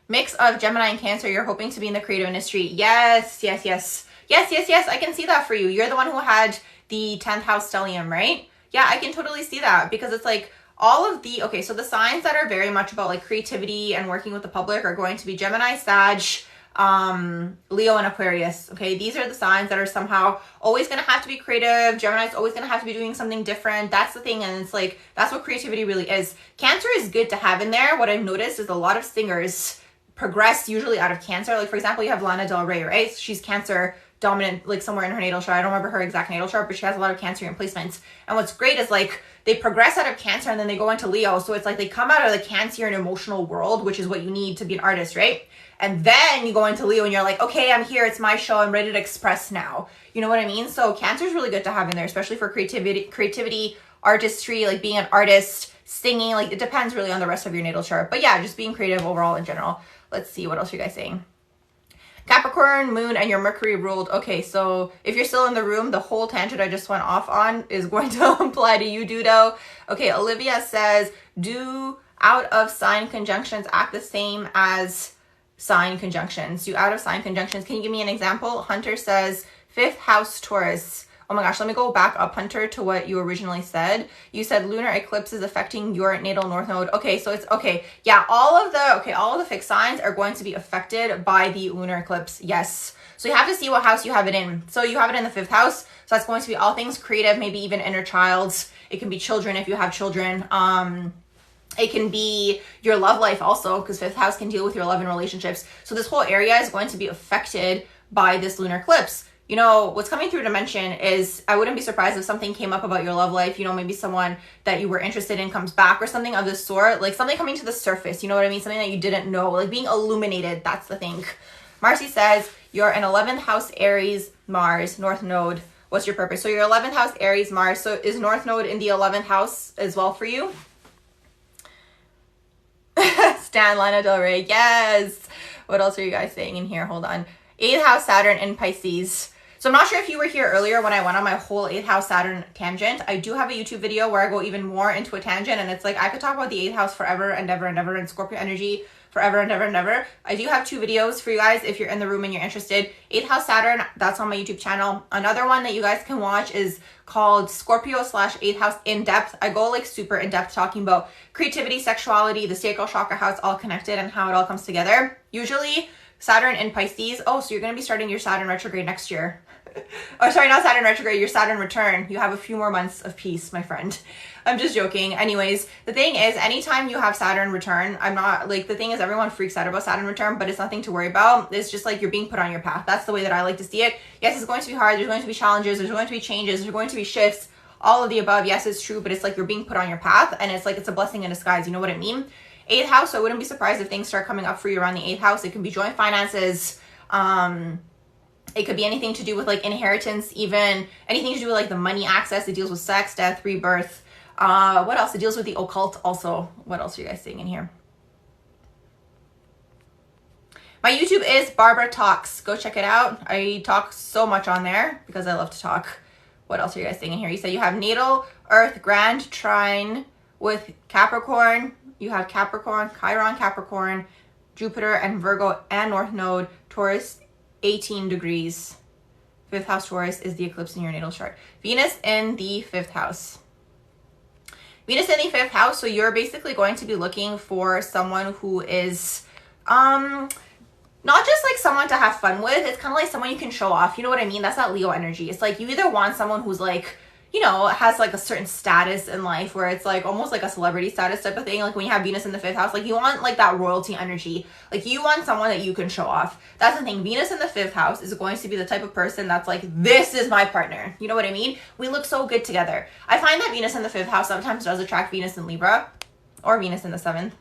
Mix of Gemini and Cancer. You're hoping to be in the creative industry. Yes. I can see that for you. You're the one who had the 10th house stellium, right? Yeah, I can totally see that, because it's like all of the, okay, so the signs that are very much about like creativity and working with the public are going to be Gemini, Sag, Leo, and Aquarius. Okay, these are the signs that are somehow always going to have to be creative. Gemini's always going to have to be doing something different. That's the thing. And it's like, that's what creativity really is. Cancer is good to have in there. What I've noticed is a lot of singers progress usually out of Cancer. Like, for example, you have Lana Del Rey, right? She's Cancer dominant, like somewhere in her natal chart. I don't remember her exact natal chart, but she has a lot of Cancerian placements. And what's great is like they progress out of Cancer and then they go into Leo. So it's like they come out of the Cancerian emotional world, which is what you need to be an artist, right? And then you go into Leo and you're like, okay, I'm here. It's my show. I'm ready to express now. You know what I mean? So Cancer is really good to have in there, especially for creativity, artistry, like being an artist, singing. Like it depends really on the rest of your natal chart. But yeah, just being creative overall in general. Let's see, what else are you guys saying? Capricorn, moon, and your Mercury ruled. Okay, so if you're still in the room, the whole tangent I just went off on is going to apply to you, Dudo. Okay, Olivia says, do out of sign conjunctions act the same as sign conjunctions? Do out of sign conjunctions. Can you give me an example? Hunter says, 5th house Taurus. Oh my gosh, let me go back up, Hunter, to what you originally said. You said lunar eclipse is affecting your natal north node. Okay, so it's okay. Yeah, all of the fixed signs are going to be affected by the lunar eclipse. Yes. So you have to see what house you have it in. So you have it in the 5th house. So that's going to be all things creative, maybe even inner child. It can be children if you have children. It can be your love life also, because 5th house can deal with your love and relationships. So this whole area is going to be affected by this lunar eclipse. You know, what's coming through to mention is I wouldn't be surprised if something came up about your love life. You know, maybe someone that you were interested in comes back or something of this sort. Like something coming to the surface. You know what I mean? Something that you didn't know. Like being illuminated. That's the thing. Marcy says, you're an 11th house Aries, Mars, North Node. What's your purpose? So your 11th house Aries, Mars. So is North Node in the 11th house as well for you? Stan, Lana Del Rey. Yes. What else are you guys saying in here? Hold on. 8th house Saturn in Pisces. So I'm not sure if you were here earlier when I went on my whole 8th house Saturn tangent. I do have a YouTube video where I go even more into a tangent, and it's like I could talk about the 8th house forever and ever and ever, and Scorpio energy forever and ever and ever. I do have 2 videos for you guys if you're in the room and you're interested. 8th house Saturn, that's on my YouTube channel. Another one that you guys can watch is called Scorpio/8th house in depth. I go like super in depth talking about creativity, sexuality, the sacral chakra, how it's all connected and how it all comes together. Usually Saturn in Pisces. Oh, so you're going to be starting your Saturn retrograde next year. Oh, sorry, not Saturn retrograde, your Saturn return. You have a few more months of peace, my friend. I'm just joking. Anyways, the thing is, anytime you have Saturn return, I'm not, like, the thing is everyone freaks out about Saturn return, but it's nothing to worry about. It's just like you're being put on your path. That's the way that I like to see it. Yes, it's going to be hard. There's going to be challenges. There's going to be changes. There's going to be shifts. All of the above. Yes, it's true, but it's like you're being put on your path, and it's like it's a blessing in disguise. You know what I mean? 8th house, so I wouldn't be surprised if things start coming up for you around the 8th house. It can be joint finances. It could be anything to do with like inheritance, even anything to do with like the money access. It deals with sex, death, rebirth. What else? It deals with the occult also. What else are you guys seeing in here? My YouTube is Barbara Talks. Go check it out. I talk so much on there because I love to talk. What else are you guys seeing in here? You said you have natal, Earth, Grand Trine with Capricorn. You have Capricorn, Chiron, Capricorn, Jupiter, and Virgo, and North Node, Taurus, 18 degrees. 5th house Taurus is the eclipse in your natal chart. Venus in the 5th house. Venus in the 5th house, so you're basically going to be looking for someone who is not just like someone to have fun with. It's kind of like someone you can show off. You know what I mean? That's that Leo energy. It's like you either want someone who's like, you know, has like a certain status in life where it's like almost like a celebrity status type of thing. Like when you have Venus in the 5th house, like you want like that royalty energy. Like you want someone that you can show off. That's the thing. Venus in the 5th house is going to be the type of person that's like, this is my partner. You know what I mean? We look so good together. I find that Venus in the 5th house sometimes does attract Venus in Libra or Venus in the 7th.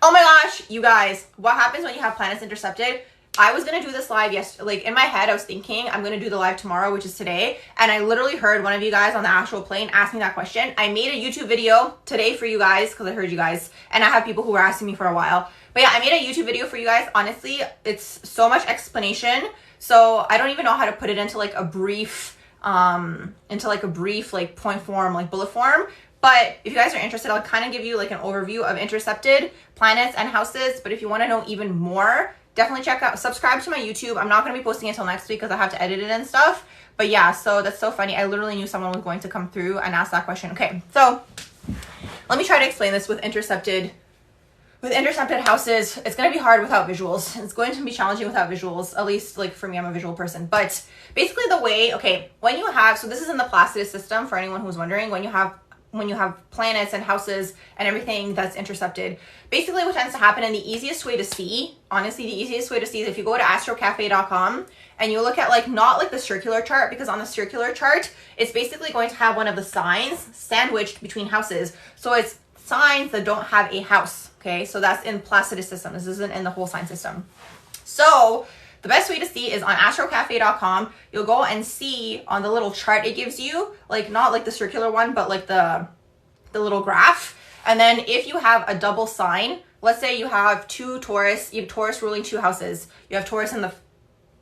Oh my gosh, you guys, what happens when you have planets intercepted? I was gonna do this live yesterday. Like in my head, I was thinking I'm gonna do the live tomorrow, which is today. And I literally heard one of you guys on the astral plane ask me that question. I made a YouTube video today for you guys because I heard you guys, and I have people who were asking me for a while. But yeah, I made a YouTube video for you guys. Honestly, it's so much explanation. So I don't even know how to put it into like a brief, like point form, like bullet form. But if you guys are interested, I'll kind of give you like an overview of intercepted planets and houses. But if you want to know even more, definitely subscribe to my YouTube. I'm not going to be posting it until next week because I have to edit it and stuff. But yeah, so that's so funny. I literally knew someone was going to come through and ask that question. Okay, so let me try to explain this with intercepted houses. It's going to be hard without visuals. It's going to be challenging without visuals, at least like for me, I'm a visual person. But basically the way, okay, when you have, so this is in the Placidus system for anyone who's wondering, when you have planets and houses and everything that's intercepted, basically what tends to happen, and the easiest way to see, honestly, the easiest way to see is if you go to astrocafe.com and you look at like, not like the circular chart, because on the circular chart, it's basically going to have one of the signs sandwiched between houses. So it's signs that don't have a house. Okay, so that's in Placidus system. This isn't in the whole sign system. So the best way to see is on astrocafe.com. You'll go and see on the little chart it gives you, like not like the circular one, but like the little graph. And then if you have a double sign, let's say you have Taurus ruling 2 houses. You have Taurus in the,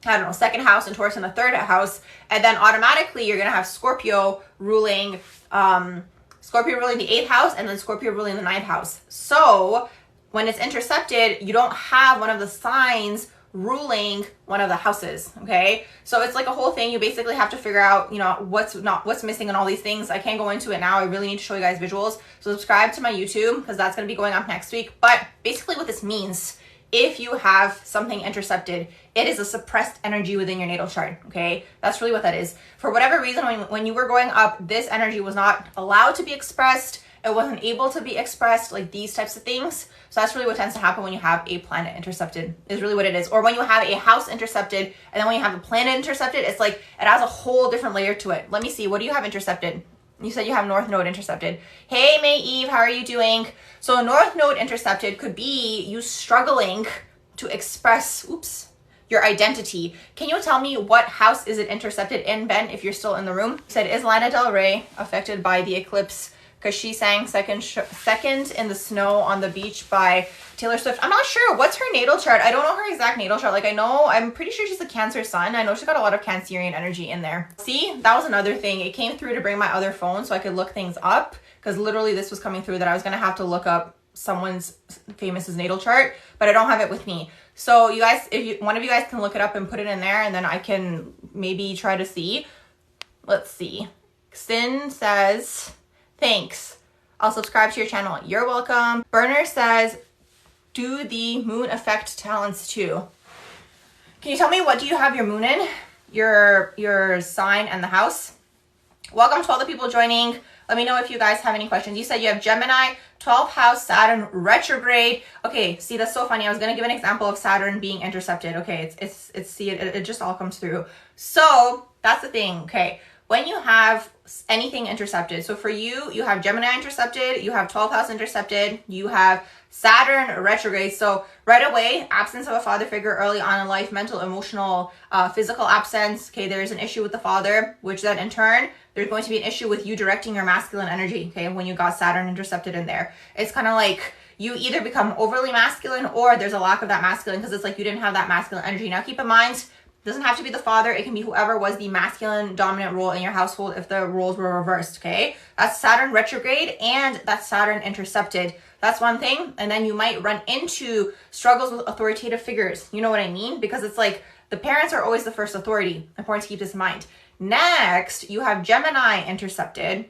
I don't know, 2nd house and Taurus in the 3rd house. And then automatically you're going to have Scorpio ruling the 8th house and then Scorpio ruling the 9th house. So when it's intercepted, you don't have one of the signs ruling one of the houses. Okay, so it's like a whole thing. You basically have to figure out, you know, what's missing in all these things. I can't go into it now. I really need to show you guys visuals. So subscribe to my YouTube because that's going to be going up next week. But basically what this means, if you have something intercepted, it is a suppressed energy within your natal chart. Okay, that's really what that is. For whatever reason, when you were growing up, this energy was not allowed to be expressed. It wasn't able to be expressed, like these types of things. So that's really what tends to happen when you have a planet intercepted, is really what it is. Or when you have a house intercepted, and then when you have a planet intercepted, it's like it has a whole different layer to it. Let me see, what do you have intercepted? You said you have North Node intercepted. Hey, May Eve, how are you doing? So North Node intercepted could be you struggling to express, your identity. Can you tell me what house is it intercepted in, Ben, if you're still in the room? You said, is Lana Del Rey affected by the eclipse? Because she sang second in the Snow on the Beach by Taylor Swift. I'm not sure. What's her natal chart? I don't know her exact natal chart. Like I'm pretty sure she's a Cancer sun. I know she's got a lot of Cancerian energy in there. See, that was another thing. It came through to bring my other phone so I could look things up, because literally this was coming through that I was going to have to look up someone's famous's natal chart, but I don't have it with me. So you guys, one of you guys can look it up and put it in there, and then I can maybe try to see. Let's see. Sin says, thanks. I'll subscribe to your channel. You're welcome. Burner says, do the moon affect talents too? Can you tell me, what do you have your moon in? Your sign and the house? Welcome to all the people joining. Let me know if you guys have any questions. You said you have Gemini, 12th house, Saturn retrograde. Okay, see, that's so funny. I was going to give an example of Saturn being intercepted. Okay, it just all comes through. So that's the thing. Okay, when you have anything intercepted, so for you, you have Gemini intercepted, you have 12th house intercepted, you have Saturn retrograde. So right away, absence of a father figure early on in life, mental, emotional, physical absence. Okay, there's an issue with the father, which then in turn, there's going to be an issue with you directing your masculine energy. Okay, when you got Saturn intercepted in there, it's kind of like you either become overly masculine or there's a lack of that masculine, because it's like you didn't have that masculine energy. Now keep in mind, it doesn't have to be the father. It can be whoever was the masculine dominant role in your household if the roles were reversed. Okay, that's Saturn retrograde and that's Saturn intercepted. That's one thing. And then you might run into struggles with authoritative figures. You know what I mean? Because it's like the parents are always the first authority. Important to keep this in mind. Next, you have Gemini intercepted.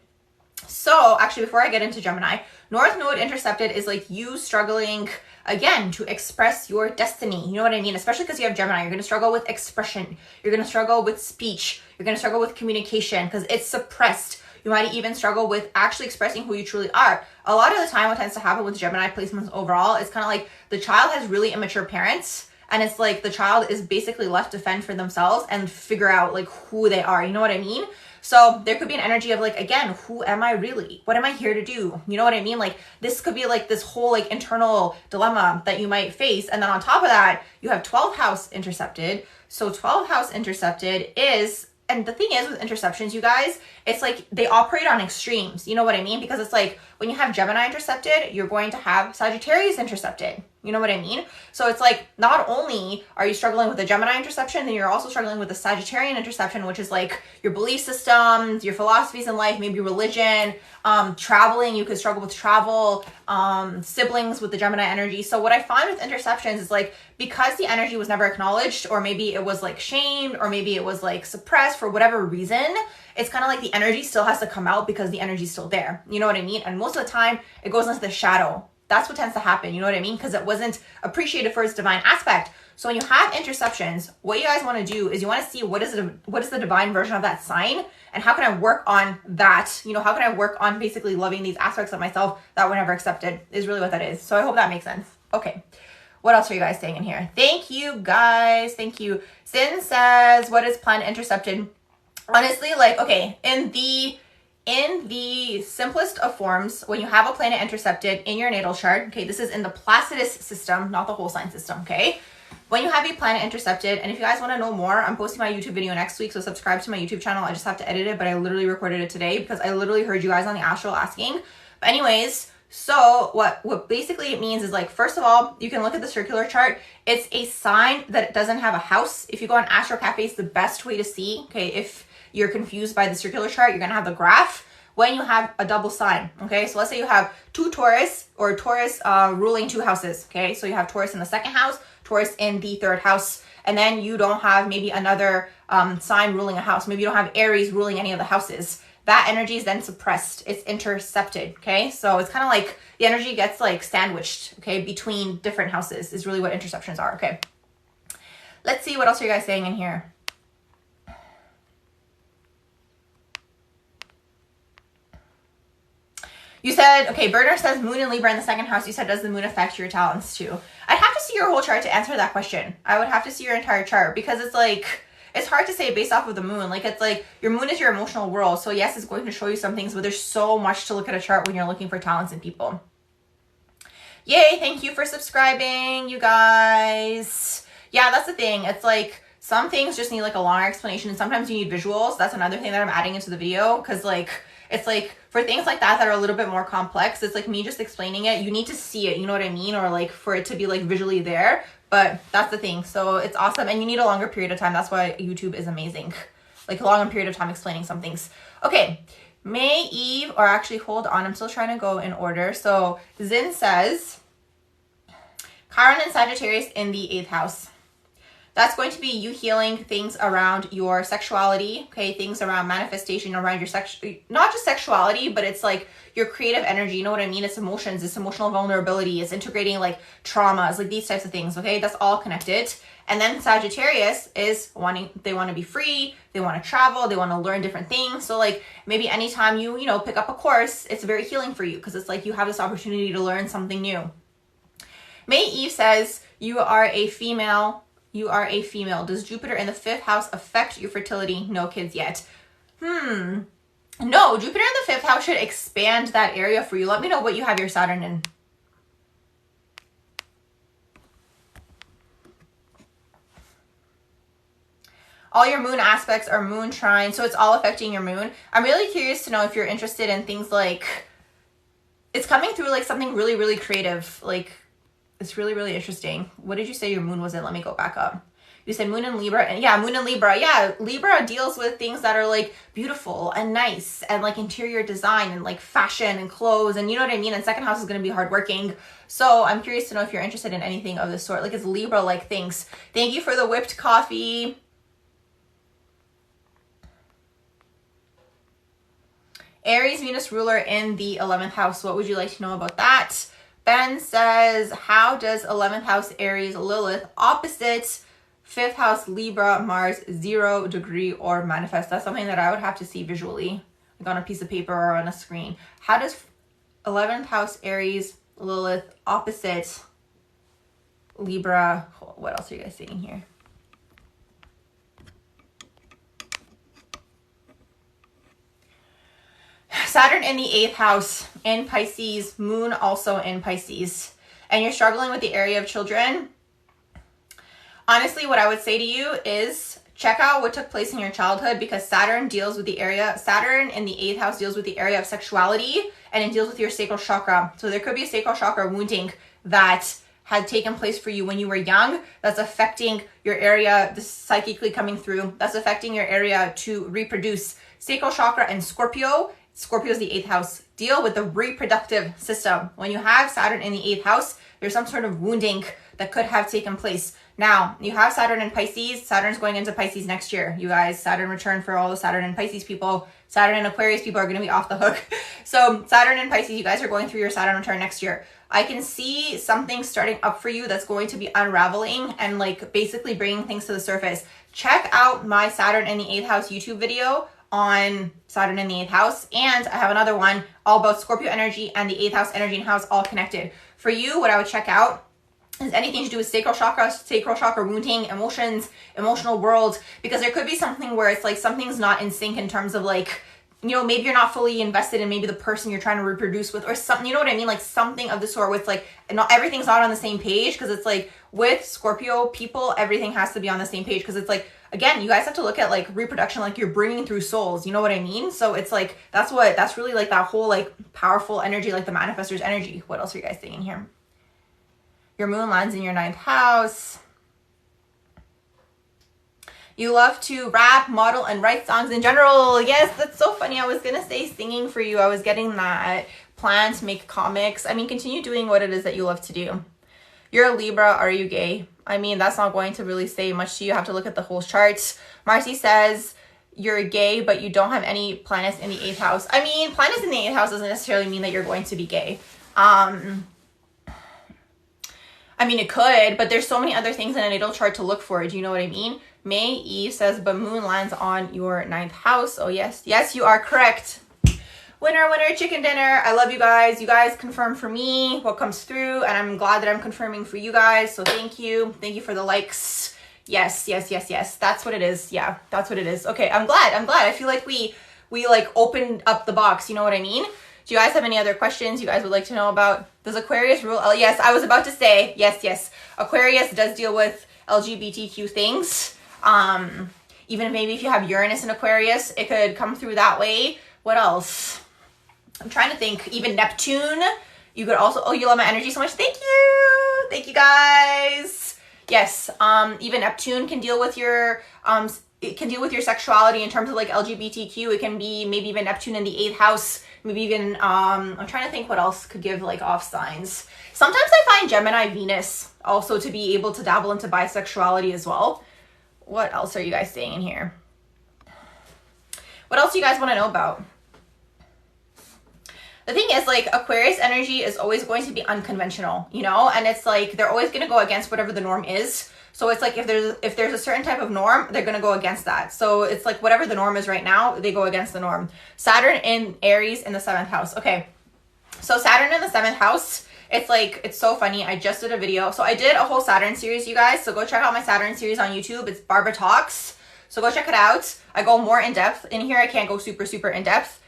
So actually, before I get into Gemini, North Node intercepted is like you struggling again to express your destiny. You know what I mean? Especially because you have Gemini, you're going to struggle with expression. You're going to struggle with speech. You're going to struggle with communication because it's suppressed. You might even struggle with actually expressing who you truly are. A lot of the time, what tends to happen with Gemini placements overall is kind of like the child has really immature parents. And it's like the child is basically left to fend for themselves and figure out like who they are. You know what I mean? So there could be an energy of like, again, who am I really? What am I here to do? You know what I mean? Like this could be like this whole like internal dilemma that you might face. And then on top of that, you have 12th house intercepted. So 12th house intercepted is, and the thing is with interceptions, you guys, it's like they operate on extremes. You know what I mean? Because it's like when you have Gemini intercepted, you're going to have Sagittarius intercepted. You know what I mean? So it's like not only are you struggling with the Gemini interception, then you're also struggling with the Sagittarian interception, which is like your belief systems, your philosophies in life, maybe religion, traveling. You could struggle with travel, siblings with the Gemini energy. So what I find with interceptions is like, because the energy was never acknowledged, or maybe it was like shamed, or maybe it was like suppressed for whatever reason, it's kind of like the energy still has to come out because the energy's still there. You know what I mean? And most of the time it goes into the shadow. That's what tends to happen. You know what I mean? Because it wasn't appreciated for its divine aspect. So when you have interceptions, what you guys want to do is you want to see what is the divine version of that sign, and how can I work on that? You know, how can I work on basically loving these aspects of myself that were never accepted, is really what that is. So I hope that makes sense. Okay. What else are you guys saying in here? Thank you guys. Thank you. Sin says, what is planet intercepted? Honestly, like, okay, in the simplest of forms, when you have a planet intercepted in your natal chart, okay, this is in the Placidus system, not the whole sign system, okay? When you have a planet intercepted, and if you guys want to know more, I'm posting my YouTube video next week, so subscribe to my YouTube channel. I just have to edit it, but I literally recorded it today because I literally heard you guys on the Astral asking. But anyways, so what basically it means is like, first of all, you can look at the circular chart. It's a sign that it doesn't have a house. If you go on Astro Cafe, it's the best way to see, okay, if you're confused by the circular chart, you're going to have the graph when you have a double sign, okay? So let's say you have two Taurus, or Taurus ruling two houses, okay? So you have Taurus in the second house, Taurus in the third house, and then you don't have maybe another sign ruling a house. Maybe you don't have Aries ruling any of the houses. That energy is then suppressed. It's intercepted, okay? So it's kind of like the energy gets like sandwiched, okay, between different houses is really what interceptions are, okay? Let's see, what else are you guys saying in here? You said, okay, Bernard says moon and Libra in the second house. You said, does the moon affect your talents too? I'd have to see your whole chart to answer that question. I would have to see your entire chart, because it's like, it's hard to say based off of the moon. Like, it's like your moon is your emotional world. So yes, it's going to show you some things, but there's so much to look at a chart when you're looking for talents in people. Yay, thank you for subscribing, you guys. Yeah, that's the thing. It's like some things just need like a longer explanation, and sometimes you need visuals. That's another thing that I'm adding into the video, because like, it's like for things like that are a little bit more complex, it's like me just explaining it, you need to see it, you know what I mean? Or like for it to be like visually there, but that's the thing. So it's awesome, and you need a longer period of time. That's why YouTube is amazing. Like a longer period of time explaining some things. Okay, May, Eve, or actually hold on, I'm still trying to go in order. So Zin says, Chiron and Sagittarius in the 8th house. That's going to be you healing things around your sexuality, okay? Things around manifestation, around your not just sexuality, but it's like your creative energy, you know what I mean? It's emotions, it's emotional vulnerability, it's integrating like traumas, like these types of things, okay? That's all connected. And then Sagittarius is they want to be free, they want to travel, they want to learn different things. So like maybe anytime you know, pick up a course, it's very healing for you, because it's like you have this opportunity to learn something new. May, Eve says, you are a female. You are a female. Does Jupiter in the 5th house affect your fertility? No kids yet. No, Jupiter in the 5th house should expand that area for you. Let me know what you have your Saturn in. All your moon aspects are moon trine, so it's all affecting your moon. I'm really curious to know if you're interested in things like, it's coming through like something really, really creative, like, it's really, really interesting. What did you say your moon was in? Let me go back up. You said moon in Libra. And yeah, moon in Libra. Yeah, Libra deals with things that are like beautiful and nice and like interior design and like fashion and clothes. And you know what I mean? And second house is going to be hardworking. So I'm curious to know if you're interested in anything of this sort. Like it's Libra-like things. Thank you for the whipped coffee. Aries, Venus ruler in the 11th house. What would you like to know about that? Ben says, how does 11th house Aries Lilith opposite 5th house Libra Mars 0 degree or manifest? That's something that I would have to see visually, like on a piece of paper or on a screen. How does 11th house Aries Lilith opposite Libra? What else are you guys seeing here? 11th house Aries Lilith opposite 5th house Libra Mars 0 degree or manifest. That's something that I would have to see visually, like on a piece of paper or on a screen. How does 11th house Aries Lilith opposite Libra, Mars 0 degree or manifest? What else are you guys seeing here? Saturn in the 8th house in Pisces, Moon also in Pisces, and you're struggling with the area of children, honestly, what I would say to you is check out what took place in your childhood, because Saturn deals with the area, Saturn in the 8th house deals with the area of sexuality, and it deals with your sacral chakra. So there could be a sacral chakra wounding that had taken place for you when you were young that's affecting your area, this psychically coming through, that's affecting your area to reproduce. Sacral chakra and Scorpio is the 8th house, deal with the reproductive system. When you have Saturn in the 8th house, there's some sort of wounding that could have taken place. Now, you have Saturn in Pisces. Saturn's going into Pisces next year. You guys, Saturn return for all the Saturn and Pisces people. Saturn and Aquarius people are going to be off the hook. So Saturn and Pisces, you guys are going through your Saturn return next year. I can see something starting up for you that's going to be unraveling and like basically bringing things to the surface. Check out my Saturn in the 8th house YouTube video on Saturn in the 8th house. And I have another one all about Scorpio energy and the 8th house energy and how it's all connected. For you, what I would check out is anything to do with sacral chakra wounding, emotions, emotional world, because there could be something where it's like something's not in sync in terms of like, you know, maybe you're not fully invested in maybe the person you're trying to reproduce with or something, you know what I mean? Like something of the sort with like, not everything's not on the same page, because it's like with Scorpio people, everything has to be on the same page, because it's like, again, you guys have to look at like reproduction, like you're bringing through souls, you know what I mean? So it's like, that's really like that whole like powerful energy, like the manifestor's energy. What else are you guys thinking here? Your moon lands in your 9th house. You love to rap, model, and write songs in general. Yes, that's so funny. I was going to say singing for you. I was getting that plan to make comics. I mean, continue doing what it is that you love to do. You're a Libra. Are you gay? I mean, that's not going to really say much to you. You have to look at the whole chart. Marcy says you're gay, but you don't have any planets in the 8th house. I mean, planets in the 8th house doesn't necessarily mean that you're going to be gay. I mean, it could, but there's so many other things in a natal chart to look for. Do you know what I mean? May Eve says, but moon lands on your 9th house. Oh, yes. Yes, you are correct. Winner, winner, chicken dinner. I love you guys. You guys confirm for me what comes through, and I'm glad that I'm confirming for you guys. So thank you. Thank you for the likes. Yes, yes, yes, yes. That's what it is. Yeah, that's what it is. Okay, I'm glad. I feel like we like opened up the box. You know what I mean? Do you guys have any other questions you guys would like to know about? Does Aquarius rule? Oh, yes, I was about to say, yes. Aquarius does deal with LGBTQ things. Even maybe if you have Uranus in Aquarius, it could come through that way. What else? I'm trying to think. Even Neptune. You could also, oh, you love my energy so much. Thank you. Thank you, guys. Yes, even Neptune can deal with your, it can deal with your sexuality in terms of like LGBTQ. It can be maybe even Neptune in the 8th house. Maybe even, I'm trying to think what else could give like off signs. Sometimes I find Gemini, Venus also to be able to dabble into bisexuality as well. What else are you guys saying in here? What else do you guys want to know about? The thing is, like, Aquarius energy is always going to be unconventional, you know? And it's like, they're always going to go against whatever the norm is. So it's like, if there's a certain type of norm, they're going to go against that. So it's like, whatever the norm is right now, they go against the norm. Saturn in Aries in the 7th house. Okay. So Saturn in the 7th house, it's like, it's so funny. I just did a video. So I did a whole Saturn series, you guys. So go check out my Saturn series on YouTube. It's Barbara Talks. So go check it out. I go more in depth. In here, I can't go super, super in depth.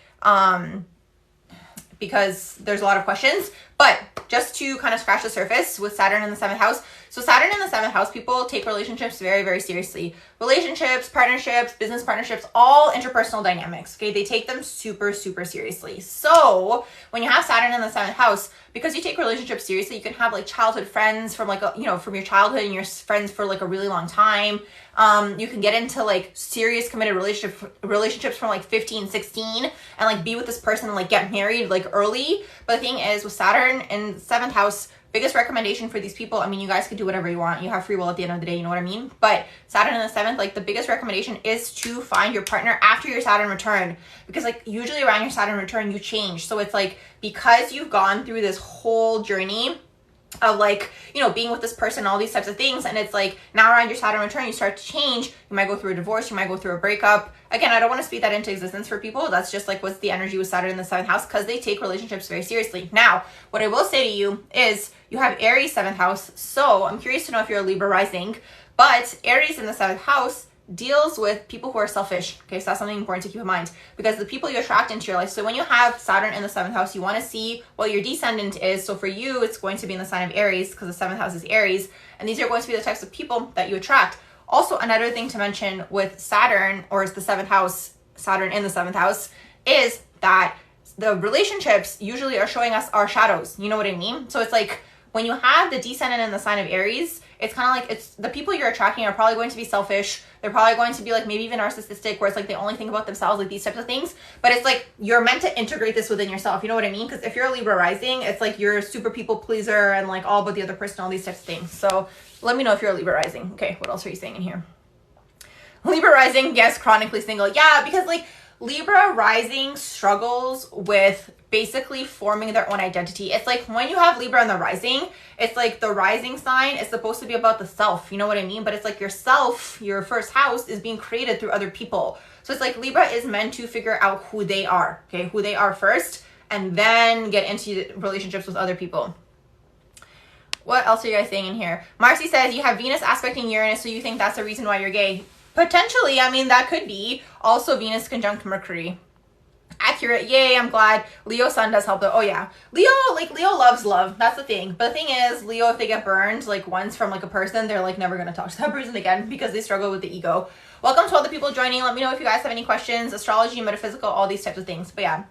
Because there's a lot of questions, but just to kind of scratch the surface with Saturn in the 7th house. So Saturn in the 7th house, people take relationships very, very seriously. Relationships, partnerships, business partnerships, all interpersonal dynamics, okay? They take them super, super seriously. So when you have Saturn in the 7th house, because you take relationships seriously, you can have like childhood friends from like, you know, from your childhood and your friends for like a really long time. You can get into like serious committed relationships from like 15, 16 and like be with this person and like get married like early. But the thing is with Saturn in 7th house, biggest recommendation for these people, I mean, you guys could do whatever you want. You have free will at the end of the day, you know what I mean? But Saturn in the 7th, like the biggest recommendation is to find your partner after your Saturn return. Because like usually around your Saturn return, you change. So it's like, because you've gone through this whole journey of like, you know, being with this person, all these types of things. And it's like now around your Saturn return, you start to change. You might go through a divorce. You might go through a breakup. Again, I don't want to speak that into existence for people. That's just like what's the energy with Saturn in the 7th house, because they take relationships very seriously. Now, what I will say to you is you have Aries 7th house. So I'm curious to know if you're a Libra rising, but Aries in the 7th house deals with people who are selfish. Okay, so that's something important to keep in mind, because the people you attract into your life. So when you have Saturn in the 7th house, you want to see what your descendant is. So for you, it's going to be in the sign of Aries, because the 7th house is Aries, and these are going to be the types of people that you attract. Also, another thing to mention with Saturn, or it's the 7th house, Saturn in the 7th house, is that the relationships usually are showing us our shadows. You know what I mean? So it's like when you have the descendant in the sign of Aries, it's kind of like, it's the people you're attracting are probably going to be selfish. They're probably going to be like maybe even narcissistic, where it's like they only think about themselves, like these types of things. But it's like you're meant to integrate this within yourself. You know what I mean? Because if you're a Libra rising, it's like you're a super people pleaser and like all about the other person, all these types of things. So let me know if you're a Libra rising. Okay, what else are you saying in here? Libra rising, yes, chronically single. Yeah, because like Libra rising struggles with basically forming their own identity. It's like when you have Libra in the rising, it's like the rising sign is supposed to be about the self. You know what I mean? But it's like yourself, your first house, is being created through other people. So it's like Libra is meant to figure out who they are, okay? Who they are first, and then get into relationships with other people. What else are you guys saying in here? Marcy says you have Venus aspecting Uranus, so you think that's the reason why you're gay. Potentially, I mean, that could be. Also, Venus conjunct Mercury. Accurate. Yay, I'm glad. Leo sun does help though. Oh yeah. Leo loves love. That's the thing. But the thing is, Leo, if they get burned like once from like a person, they're like never going to talk to that person again because they struggle with the ego. Welcome to all the people joining. Let me know if you guys have any questions. Astrology, metaphysical, all these types of things. But yeah,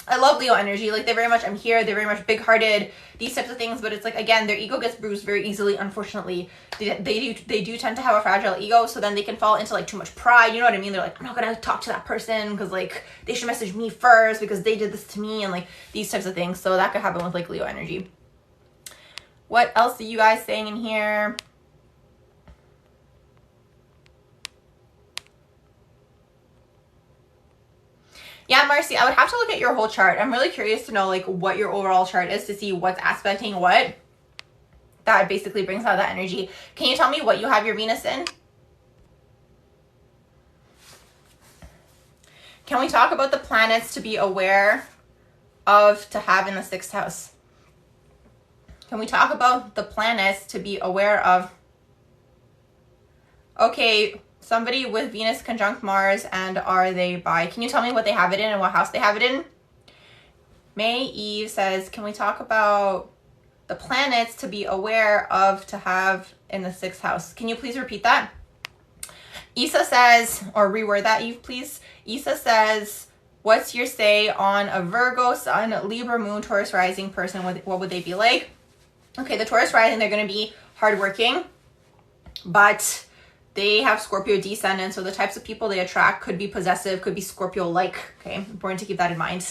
I love Leo energy. Like they're very much, I'm here. They're very much big-hearted, these types of things. But it's like, again, their ego gets bruised very easily, unfortunately. They do tend to have a fragile ego. So then they can fall into like too much pride. You know what I mean? They're like, I'm not going to talk to that person because like they should message me first because they did this to me, and like these types of things. So that could happen with like Leo energy. What else are you guys saying in here? Yeah, Marcy, I would have to look at your whole chart. I'm really curious to know like what your overall chart is to see what's aspecting what. That basically brings out that energy. Can you tell me what you have your Venus in? Can we talk about the planets to be aware of to have in the 6th house? Can we talk about the planets to be aware of? Okay, somebody with Venus conjunct Mars, and are they by? Can you tell me what they have it in and what house they have it in? May Eve says, can we talk about the planets to be aware of to have in the 6th house? Can you please repeat that? Issa says, or reword that, Eve, please. Issa says, what's your say on a Virgo Sun, Libra Moon, Taurus Rising person? What would they be like? Okay, the Taurus Rising, they're going to be hardworking, but they have Scorpio descendant, so the types of people they attract could be possessive, could be Scorpio-like, okay? Important to keep that in mind.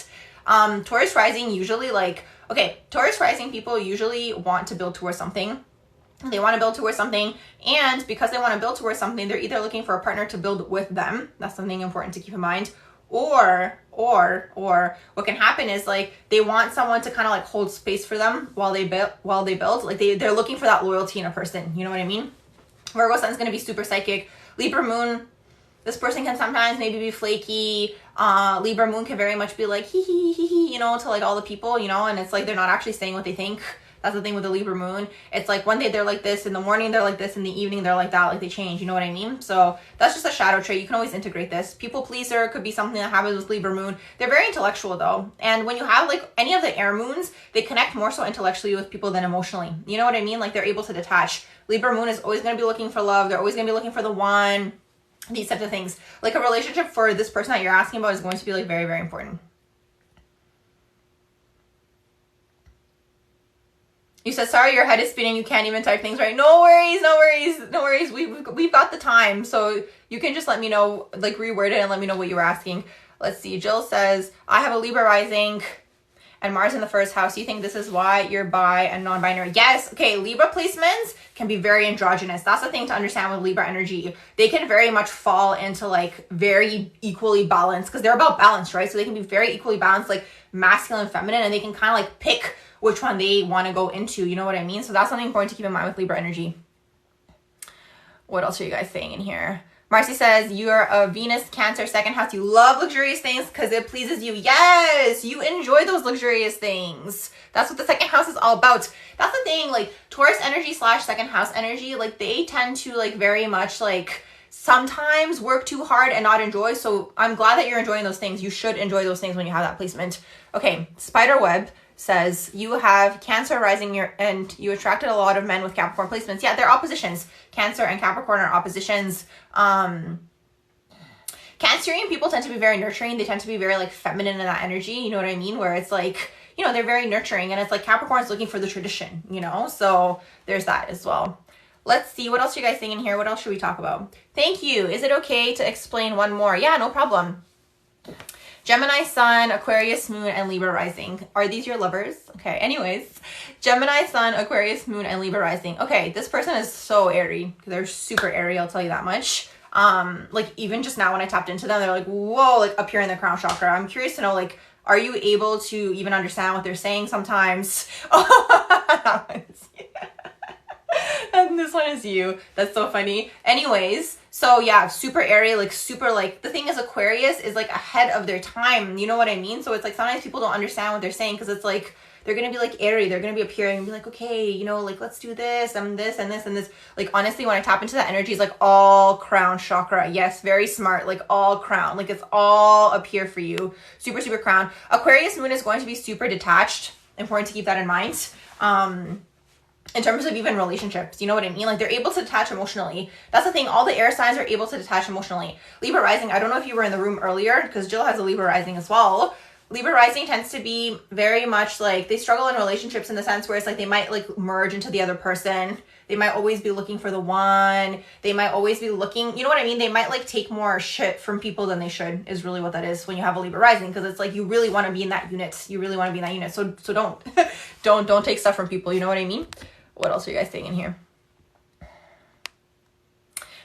Taurus Rising usually like, okay, Taurus Rising people usually want to build towards something. They want to build towards something, and because they want to build towards something, they're either looking for a partner to build with them. That's something important to keep in mind. Or what can happen is like they want someone to kind of like hold space for them while they build. Like they're looking for that loyalty in a person. You know what I mean? Virgo Sun's going to be super psychic. Libra Moon, this person can sometimes maybe be flaky. Libra Moon can very much be like, hee hee hee hee, you know, to like all the people, you know, and it's like they're not actually saying what they think. That's the thing with the Libra Moon. It's like one day they're like this, in the morning they're like this, in the evening they're like that, like they change, you know what I mean? So that's just a shadow trait. You can always integrate this. People pleaser could be something that happens with Libra Moon. They're very intellectual though. And when you have like any of the air moons, they connect more so intellectually with people than emotionally. You know what I mean? Like they're able to detach. Libra Moon is always going to be looking for love. They're always going to be looking for the one, these types of things. Like a relationship for this person that you're asking about is going to be like very, very important. You said, sorry, your head is spinning. You can't even type things right. No worries, no worries, no worries. We've got the time. So you can just let me know, like reword it and let me know what you were asking. Let's see. Jill says, I have a Libra rising and Mars in the 1st house. You think this is why you're bi and non-binary? Yes. Okay. Libra placements can be very androgynous. That's the thing to understand with Libra energy. They can very much fall into like very equally balanced because they're about balance, right? So they can be very equally balanced, like masculine and feminine, and they can kind of like pick which one they want to go into, you know what I mean? So that's something important to keep in mind with Libra energy. What else are you guys saying in here? Marcy says, you're a Venus Cancer 2nd house. You love luxurious things because it pleases you. Yes, you enjoy those luxurious things. That's what the 2nd house is all about. That's the thing, like Taurus energy / 2nd house energy, like they tend to like very much like sometimes work too hard and not enjoy. So I'm glad that you're enjoying those things. You should enjoy those things when you have that placement. Okay, Spiderweb says you have Cancer rising and you attracted a lot of men with Capricorn placements. Yeah, they're oppositions. Cancer and Capricorn are oppositions. Cancerian people tend to be very nurturing. They tend to be very like feminine in that energy. You know what I mean? Where it's like, you know, they're very nurturing, and it's like Capricorn's looking for the tradition, you know? So there's that as well. Let's see, what else are you guys saying in here? What else should we talk about? Thank you. Is it okay to explain one more? Yeah, no problem. Gemini Sun, Aquarius Moon, and Libra Rising. Are these your lovers? Okay, anyways. Gemini Sun, Aquarius Moon, and Libra Rising. Okay, this person is so airy. They're super airy, I'll tell you that much. Like even just now when I tapped into them, they're like, whoa, like up here in the crown chakra. I'm curious to know, like, are you able to even understand what they're saying sometimes? And this one is you. That's so funny. Anyways, so yeah, super airy, like super like, the thing is Aquarius is like ahead of their time. You know what I mean? So it's like sometimes people don't understand what they're saying because it's like, they're going to be like airy. They're going to be appearing and be like, okay, you know, like let's do this and this and this and this. Like honestly, when I tap into that energy, it's like all crown chakra. Yes, very smart. Like all crown. Like it's all up here for you. Super, super crown. Aquarius Moon is going to be super detached. Important to keep that in mind. In terms of even relationships, you know what I mean? Like they're able to detach emotionally. That's the thing. All the air signs are able to detach emotionally. Libra rising, I don't know if you were in the room earlier because Jill has a Libra rising as well. Libra rising tends to be very much like they struggle in relationships in the sense where it's like they might like merge into the other person. They might always be looking for the one. They might always be looking, you know what I mean? They might like take more shit from people than they should is really what that is when you have a Libra rising, because it's like you really want to be in that unit. You really want to be in that unit. So don't don't take stuff from people. You know what I mean? What else are you guys saying in here?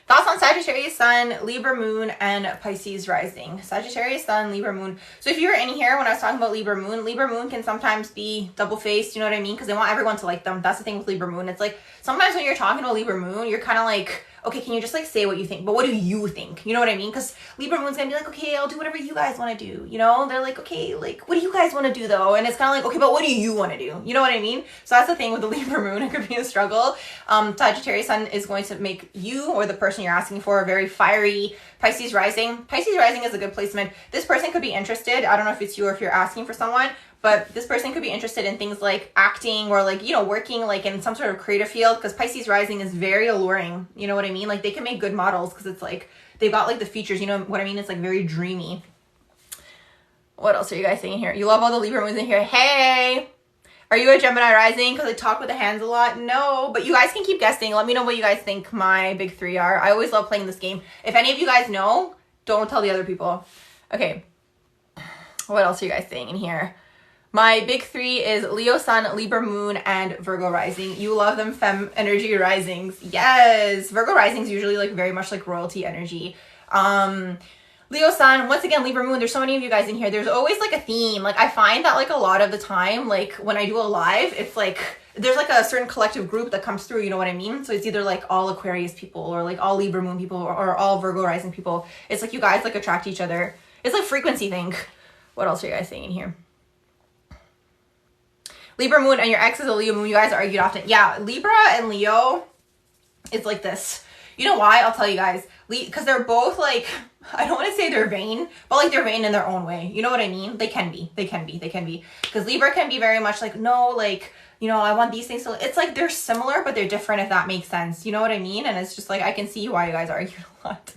Thoughts on Sagittarius Sun, Libra Moon, and Pisces Rising. Sagittarius Sun, Libra Moon. So if you were in here when I was talking about Libra Moon can sometimes be double-faced, you know what I mean? Because they want everyone to like them. That's the thing with Libra Moon. It's like sometimes when you're talking to a Libra Moon, you're kind of like, okay, can you just like say what you think? But what do you think? You know what I mean? Because Libra Moon's gonna be like, okay, I'll do whatever you guys want to do. You know, they're like, okay, like, what do you guys want to do though? And it's kind of like, okay, but what do you want to do? You know what I mean? So that's the thing with the Libra Moon. It could be a struggle. Sagittarius Sun is going to make you or the person you're asking for very fiery. Pisces Rising. Pisces Rising is a good placement. This person could be interested. I don't know if it's you or if you're asking for someone, but this person could be interested in things like acting or like, you know, working like in some sort of creative field, because Pisces Rising is very alluring. You know what I mean? Like they can make good models because it's like they've got like the features, you know what I mean? It's like very dreamy. What else are you guys saying here? You love all the Libra Moons in here. Hey, are you a Gemini Rising? Because I talk with the hands a lot. No, but you guys can keep guessing. Let me know what you guys think my big three are. I always love playing this game. If any of you guys know, don't tell the other people. Okay. What else are you guys saying in here? My big three is Leo Sun, Libra Moon, and Virgo Rising. You love them femme energy risings. Yes. Virgo Risings usually like very much like royalty energy. Leo Sun, once again, Libra Moon, there's so many of you guys in here. There's always like a theme. Like I find that like a lot of the time, like when I do a live, it's like there's like a certain collective group that comes through, you know what I mean? So it's either like all Aquarius people or like all Libra Moon people or all Virgo Rising people. It's like you guys like attract each other. It's like frequency thing. What else are you guys saying in here? Libra Moon and your ex is a Leo Moon. You guys argued often. Yeah, Libra and Leo is like this. You know why? I'll tell you guys. Because they're both like, I don't want to say they're vain, but like they're vain in their own way. You know what I mean? They can be. They can be. They can be. Because Libra can be very much like, no, like, you know, I want these things. So it's like they're similar, but they're different, if that makes sense. You know what I mean? And it's just like, I can see why you guys argue a lot.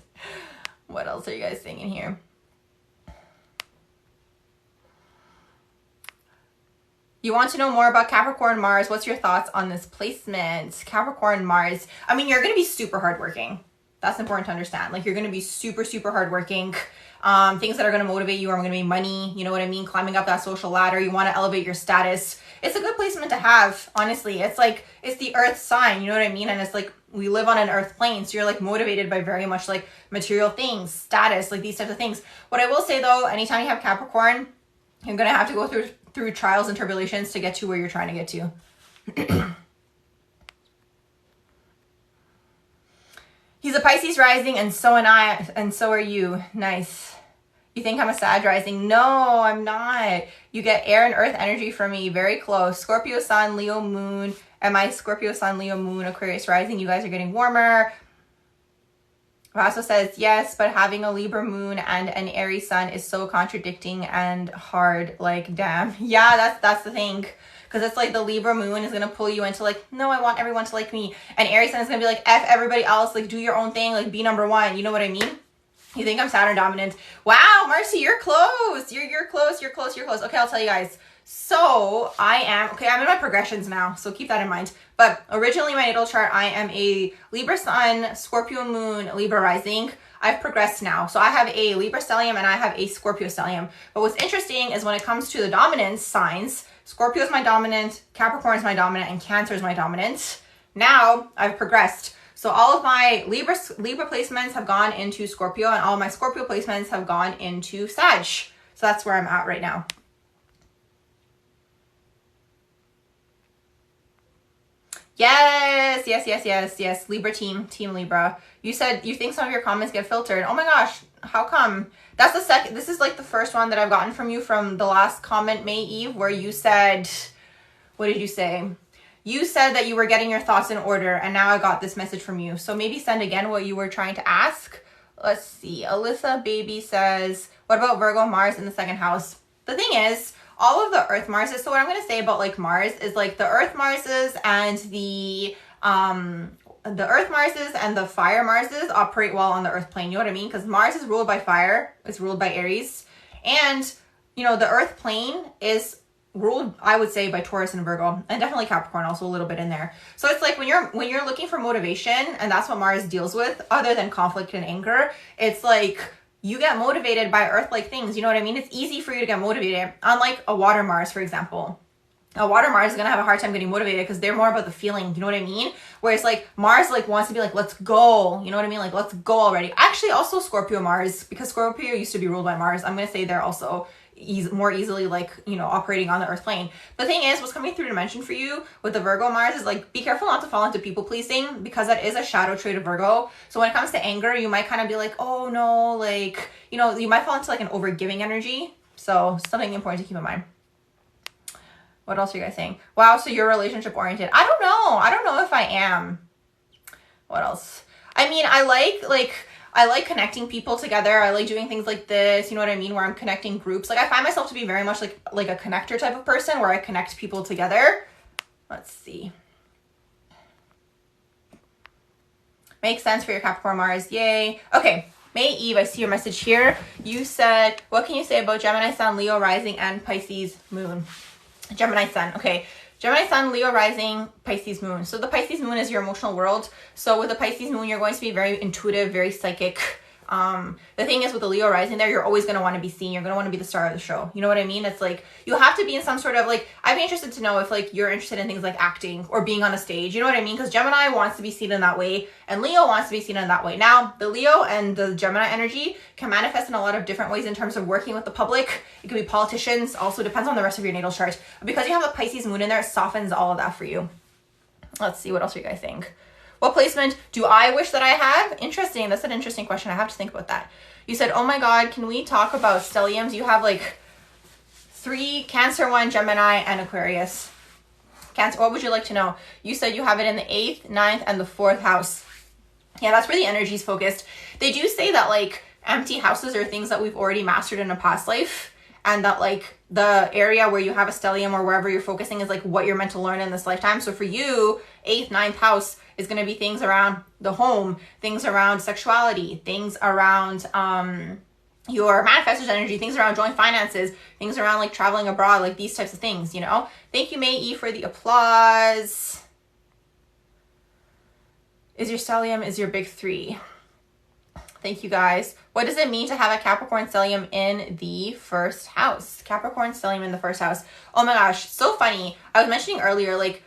What else are you guys saying in here? You want to know more about Capricorn Mars. What's your thoughts on this placement? Capricorn Mars. I mean, you're going to be super hardworking. That's important to understand. Like, you're going to be super, super hardworking. Things that are going to motivate you are going to be money. You know what I mean? Climbing up that social ladder. You want to elevate your status. It's a good placement to have, honestly. It's like, it's the earth sign. You know what I mean? And it's like, we live on an earth plane. So you're like motivated by very much like material things, status, like these types of things. What I will say though, anytime you have Capricorn, you're going to have to go through trials and tribulations to get to where you're trying to get to. He's a Pisces rising, and so am I, and so are you. Nice. You think I'm a Sag rising? No, I'm not. You get air and earth energy from me. Very close. Scorpio Sun, Leo Moon. Am I Scorpio Sun, Leo Moon, Aquarius rising? You guys are getting warmer. Vaso says, yes, but having a Libra moon and an Aries sun is so contradicting and hard. Like, damn. Yeah, that's the thing. Because it's like the Libra moon is going to pull you into like, no, I want everyone to like me. And Aries sun is going to be like, F everybody else. Like, do your own thing. Like, be number one. You know what I mean? You think I'm Saturn dominant? Wow, Marcy, you're close. You're close. You're close. You're close. Okay, I'll tell you guys. So I'm in my progressions now, so keep that in mind. But originally my natal chart, I am a Libra sun, Scorpio moon, Libra rising. I've progressed now. So I have a Libra stellium and I have a Scorpio stellium. But what's interesting is when it comes to the dominance signs, Scorpio is my dominant, Capricorn is my dominant, and Cancer is my dominant. Now I've progressed. So all of my Libra placements have gone into Scorpio and all my Scorpio placements have gone into Sag. So that's where I'm at right now. Yes. Libra team Libra. You said you think some of your comments get filtered. Oh my gosh, how come? That's the second. This is like the first one that I've gotten from you from the last comment, May Eve, where you said, what did you say? You said that you were getting your thoughts in order, and now I got this message from you. So maybe send again what you were trying to ask. Let's see. Alyssa Baby says, what about Virgo Mars in the second house? The thing is, all of the Earth Marses, so what I'm going to say about like Mars is like the Earth Marses and the Earth Marses and the Fire Marses operate well on the Earth plane. You know what I mean? Because Mars is ruled by fire. It's ruled by Aries. And, you know, the Earth plane is ruled, I would say, by Taurus and Virgo, and definitely Capricorn also a little bit in there. So it's like when you're looking for motivation, and that's what Mars deals with, other than conflict and anger, it's like you get motivated by Earth-like things. You know what I mean? It's easy for you to get motivated. Unlike a water Mars, for example. A water Mars is going to have a hard time getting motivated because they're more about the feeling. You know what I mean? Whereas like Mars like wants to be like, let's go. You know what I mean? Like, let's go already. Actually, also Scorpio Mars, because Scorpio used to be ruled by Mars. I'm going to say they're also more easily like, you know, operating on the Earth plane. The thing is, what's coming through to mention for you with the Virgo Mars is like, be careful not to fall into people pleasing, because that is a shadow trait of Virgo. So when it comes to anger, you might kind of be like, oh no, like, you know, you might fall into like an over-giving energy. So something important to keep in mind. What else are you guys saying? Wow, so you're relationship oriented. I don't know if I am. What else? I mean, I like connecting people together. I like doing things like this, you know what I mean, where I'm connecting groups. Like I find myself to be very much like a connector type of person where I connect people together. Let's see. Makes sense for your Capricorn Mars. Yay. Okay. May Eve, I see your message here. You said, what can you say about Gemini Sun, Leo Rising, and Pisces Moon? Gemini Sun. Okay. Gemini Sun, Leo Rising, Pisces Moon. So the Pisces Moon is your emotional world. So with the Pisces Moon, you're going to be very intuitive, very psychic. The thing is with the Leo Rising there, you're always going to want to be seen. You're going to want to be the star of the show. You know what I mean? It's like, you have to be in some sort of like, I'd be interested to know if like you're interested in things like acting or being on a stage. You know what I mean? Because Gemini wants to be seen in that way and Leo wants to be seen in that way. Now, the Leo and the Gemini energy can manifest in a lot of different ways in terms of working with the public. It could be politicians. Also depends on the rest of your natal chart. But because you have a Pisces Moon in there, it softens all of that for you. Let's see, what else do you guys think? What placement do I wish that I had? Interesting. That's an interesting question. I have to think about that. You said, oh my God, can we talk about stelliums? You have like 3, Cancer, 1, Gemini, and Aquarius. Cancer, what would you like to know? You said you have it in the 8th, 9th, and the 4th house. Yeah, that's where the energy is focused. They do say that like empty houses are things that we've already mastered in a past life. And that like the area where you have a stellium or wherever you're focusing is like what you're meant to learn in this lifetime. So for you, 8th, 9th house is going to be things around the home, things around sexuality, things around your manifestor's energy, things around joint finances, things around like traveling abroad, like these types of things, you know? Thank you, May E, for the applause. Is your stellium is your big 3. Thank you guys. What does it mean to have a Capricorn stellium in the first house? Capricorn stellium in the first house. Oh my gosh, so funny. I was mentioning earlier, like,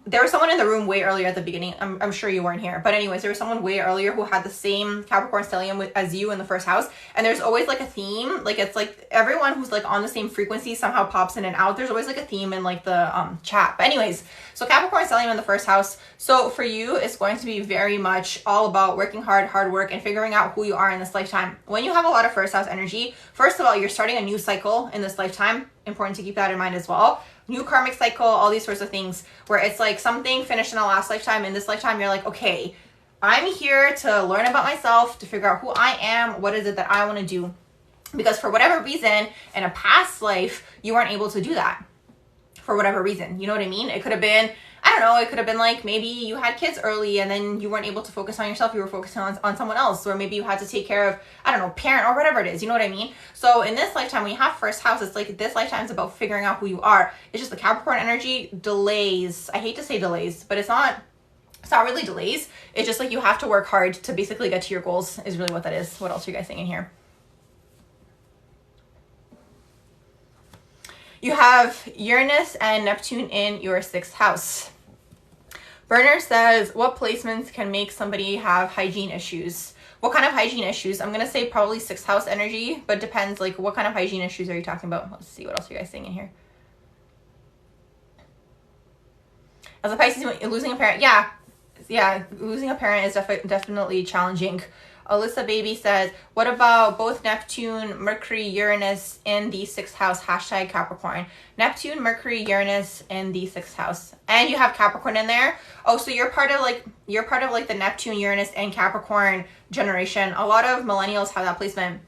there was someone in the room way earlier at the beginning. I'm sure you weren't here. But anyways, there was someone way earlier who had the same Capricorn stellium as you in the first house. And there's always like a theme. Like it's like everyone who's like on the same frequency somehow pops in and out. There's always like a theme in like the chat. But anyways, so Capricorn stellium in the first house. So for you, it's going to be very much all about working hard work, and figuring out who you are in this lifetime. When you have a lot of first house energy, first of all, you're starting a new cycle in this lifetime. Important to keep that in mind as well. New karmic cycle, all these sorts of things where it's like something finished in a last lifetime. In this lifetime, you're like, okay, I'm here to learn about myself, to figure out who I am, what is it that I want to do. Because for whatever reason, in a past life, you weren't able to do that. For whatever reason, you know what I mean? It could have been, I don't know, it could have been like maybe you had kids early and then you weren't able to focus on yourself, you were focusing on someone else, or maybe you had to take care of, I don't know, parent or whatever it is, you know what I mean? So in this lifetime, when you have first house, it's like this lifetime is about figuring out who you are. It's just the Capricorn energy delays. I hate to say delays, but it's not really delays. It's just like you have to work hard to basically get to your goals is really what that is. What else are you guys saying in here? You have Uranus and Neptune in your 6th house. Burner says, what placements can make somebody have hygiene issues? What kind of hygiene issues? I'm going to say probably 6th house energy, but depends, like, what kind of hygiene issues are you talking about? Let's see, what else are you guys saying in here? As a Pisces, losing a parent, yeah, losing a parent is definitely challenging. Alyssa Baby says, what about both Neptune, Mercury, Uranus in the 6th house, hashtag Capricorn. Neptune, Mercury, Uranus in the 6th house. And you have Capricorn in there. Oh, so you're part of like the Neptune, Uranus, and Capricorn generation. A lot of millennials have that placement.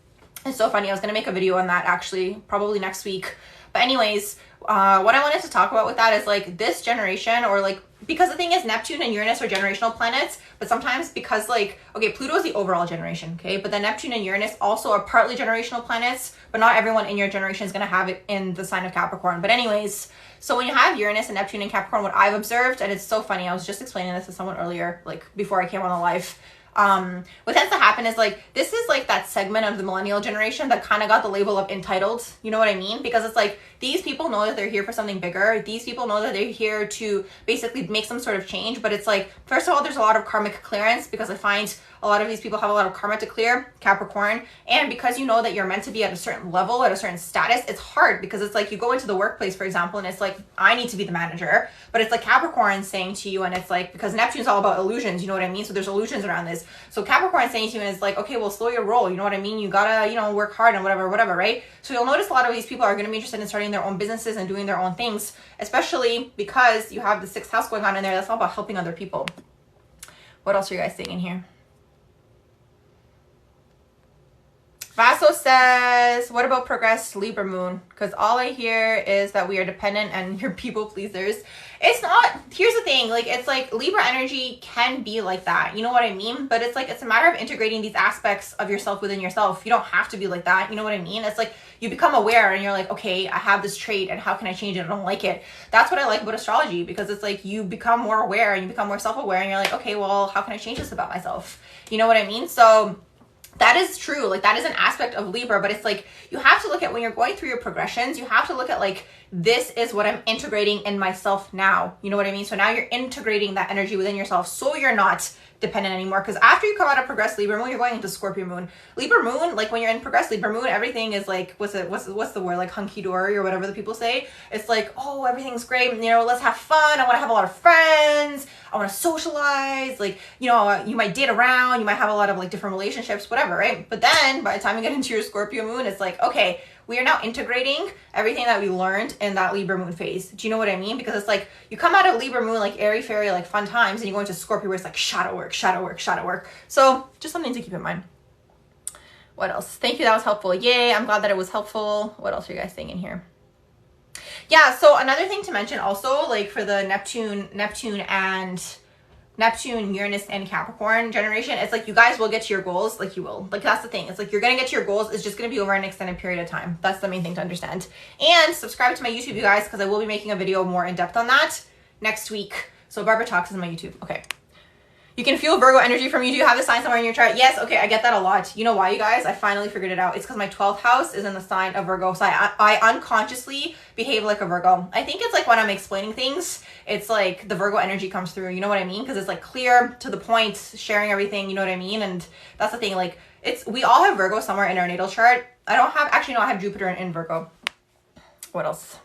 It's so funny. I was going to make a video on that actually, probably next week. But anyways, what I wanted to talk about with that is like this generation, or like, because the thing is Neptune and Uranus are generational planets, but sometimes because like, okay, Pluto is the overall generation, okay? But then Neptune and Uranus also are partly generational planets, but not everyone in your generation is going to have it in the sign of Capricorn. But anyways, so when you have Uranus and Neptune and Capricorn, what I've observed, and it's so funny, I was just explaining this to someone earlier, like before I came on the live, what tends to happen is like, this is like that segment of the millennial generation that kind of got the label of entitled, you know what I mean? Because it's like, these people know that they're here for something bigger. These people know that they're here to basically make some sort of change. But it's like, first of all, there's a lot of karmic clearance, because I find a lot of these people have a lot of karma to clear, Capricorn. And because you know that you're meant to be at a certain level, at a certain status, it's hard, because it's like you go into the workplace, for example, and it's like, I need to be the manager. But it's like Capricorn saying to you, and it's like, because Neptune's all about illusions, you know what I mean? So there's illusions around this. So Capricorn saying to you, and it's like, okay, well, slow your roll, you know what I mean? You gotta, you know, work hard and whatever, right? So you'll notice a lot of these people are going to be interested in starting their own businesses and doing their own things, especially because you have the 6th house going on in there. That's all about helping other people. What else are you guys saying in here? Vaso says, what about progressed Libra moon? Because all I hear is that we are dependent and you're people pleasers. It's not, here's the thing, like, it's like Libra energy can be like that, you know what I mean? But it's like, it's a matter of integrating these aspects of yourself within yourself. You don't have to be like that, you know what I mean? It's like, you become aware and you're like, okay, I have this trait and how can I change it? I don't like it. That's what I like about astrology, because it's like, you become more aware and you become more self-aware and you're like, okay, well, how can I change this about myself? You know what I mean? So that is true. Like, that is an aspect of Libra, but it's like, you have to look at when you're going through your progressions, you have to look at like, this is what I'm integrating in myself now. You know what I mean? So now you're integrating that energy within yourself, so you're not dependent anymore. Because after you come out of progressed Libra moon, you're going into Scorpio moon. Libra moon, like when you're in progressed Libra moon, everything is like, what's the word, like hunky-dory or whatever the people say. It's like, oh, everything's great, you know, let's have fun. I want to have a lot of friends. I want to socialize. Like, you know, you might date around, you might have a lot of like different relationships, whatever, right? But then by the time you get into your Scorpio moon, it's like, okay, we are now integrating everything that we learned in that Libra moon phase. Do you know what I mean? Because it's like, you come out of Libra moon, like airy fairy, like fun times, and you go into Scorpio where it's like shadow work. So just something to keep in mind. What else? Thank you, that was helpful. Yay, I'm glad that it was helpful. What else are you guys saying in here? Yeah, so another thing to mention also, like for the Neptune, Uranus, and Capricorn generation, it's like you guys will get to your goals, like you will. Like, that's the thing. It's like you're going to get to your goals. It's just going to be over an extended period of time. That's the main thing to understand. And subscribe to my YouTube, you guys, because I will be making a video more in depth on that next week. So Barbara Talks is my YouTube. Okay. You can feel Virgo energy from you. Do you have the sign somewhere in your chart? Yes. Okay. I get that a lot. You know why, you guys? I finally figured it out. It's because my 12th house is in the sign of Virgo. So I unconsciously behave like a Virgo. I think it's like when I'm explaining things, it's like the Virgo energy comes through. You know what I mean? Because it's like clear, to the point, sharing everything. You know what I mean? And that's the thing. Like, we all have Virgo somewhere in our natal chart. I have Jupiter in Virgo. What else?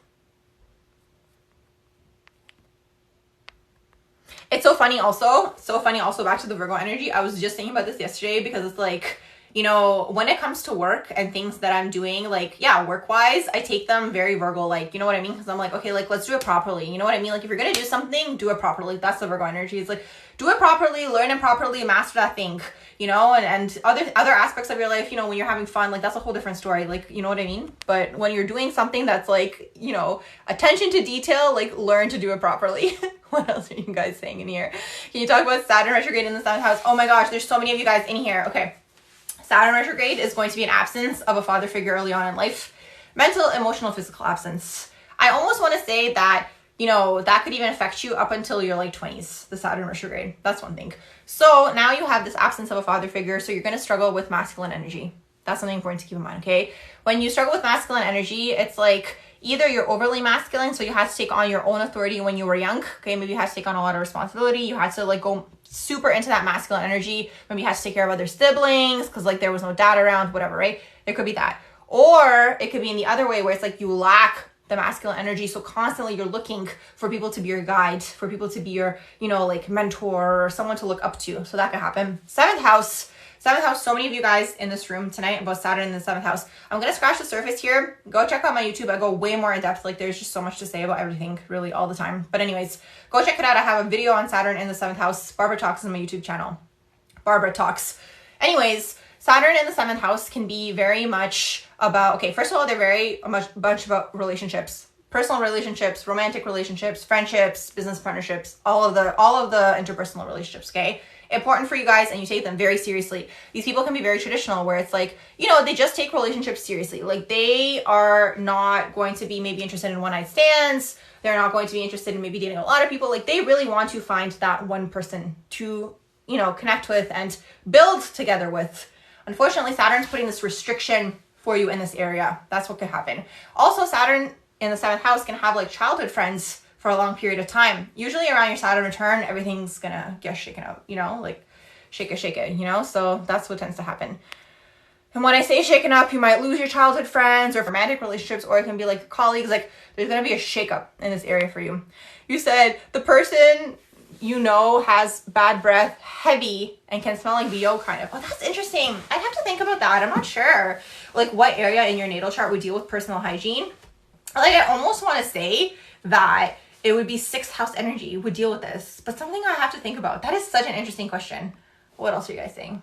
It's so funny also back to the Virgo energy. I was just thinking about this yesterday, because it's like, you know, when it comes to work and things that I'm doing, like, yeah, work-wise, I take them very Virgo-like, you know what I mean? Because I'm like, okay, like, let's do it properly. You know what I mean? Like, if you're going to do something, do it properly. That's the Virgo energy. It's like, do it properly, learn it properly, master that thing, you know? And other aspects of your life, you know, when you're having fun, like, that's a whole different story. Like, you know what I mean? But when you're doing something that's like, you know, attention to detail, like, learn to do it properly. What else are you guys saying in here? Can you talk about Saturn retrograde in the 7th house? Oh my gosh, there's so many of you guys in here. Okay. Saturn retrograde is going to be an absence of a father figure early on in life. Mental, emotional, physical absence. I almost want to say that, you know, that could even affect you up until your like 20s, the Saturn retrograde. That's one thing. So now you have this absence of a father figure, so you're going to struggle with masculine energy. That's something important to keep in mind, okay? When you struggle with masculine energy, it's like either you're overly masculine, so you had to take on your own authority when you were young, okay? Maybe you had to take on a lot of responsibility. You had to like go super into that masculine energy. Maybe you had to take care of other siblings because like there was no dad around, whatever, right? There could be that. Or it could be in the other way where it's like you lack the masculine energy, so constantly you're looking for people to be your guide, for people to be your, you know, like mentor or someone to look up to. So that could happen. Seventh house, so many of you guys in this room tonight about Saturn in the 7th house. I'm going to scratch the surface here. Go check out my YouTube. I go way more in depth. Like there's just so much to say about everything really all the time. But anyways, go check it out. I have a video on Saturn in the 7th house. Barbara Talks on my YouTube channel. Barbara Talks. Anyways, Saturn in the 7th house can be very much about, okay, first of all, they're very much bunch about relationships. Personal relationships, romantic relationships, friendships, business partnerships, all of the interpersonal relationships, okay? Important for you guys, and you take them very seriously. These people can be very traditional where it's like, you know, they just take relationships seriously. Like they are not going to be maybe interested in one-night stands. They're not going to be interested in maybe dating a lot of people. Like they really want to find that one person to, you know, connect with and build together with. Unfortunately, Saturn's putting this restriction for you in this area. That's what could happen. Also, Saturn in the 7th house can have like childhood friends for a long period of time. Usually around your Saturn return, everything's gonna get shaken out, you know, like shake it, you know? So that's what tends to happen. And when I say shaken up, you might lose your childhood friends or romantic relationships, or it can be like colleagues. Like there's gonna be a shakeup in this area for you. You said the person you know has bad breath, heavy, and can smell like BO kind of. Oh, that's interesting. I'd have to think about that. I'm not sure like what area in your natal chart would deal with personal hygiene. Like I almost want to say that it would be 6th house energy would deal with this, but something I have to think about. That is such an interesting question. What else are you guys saying?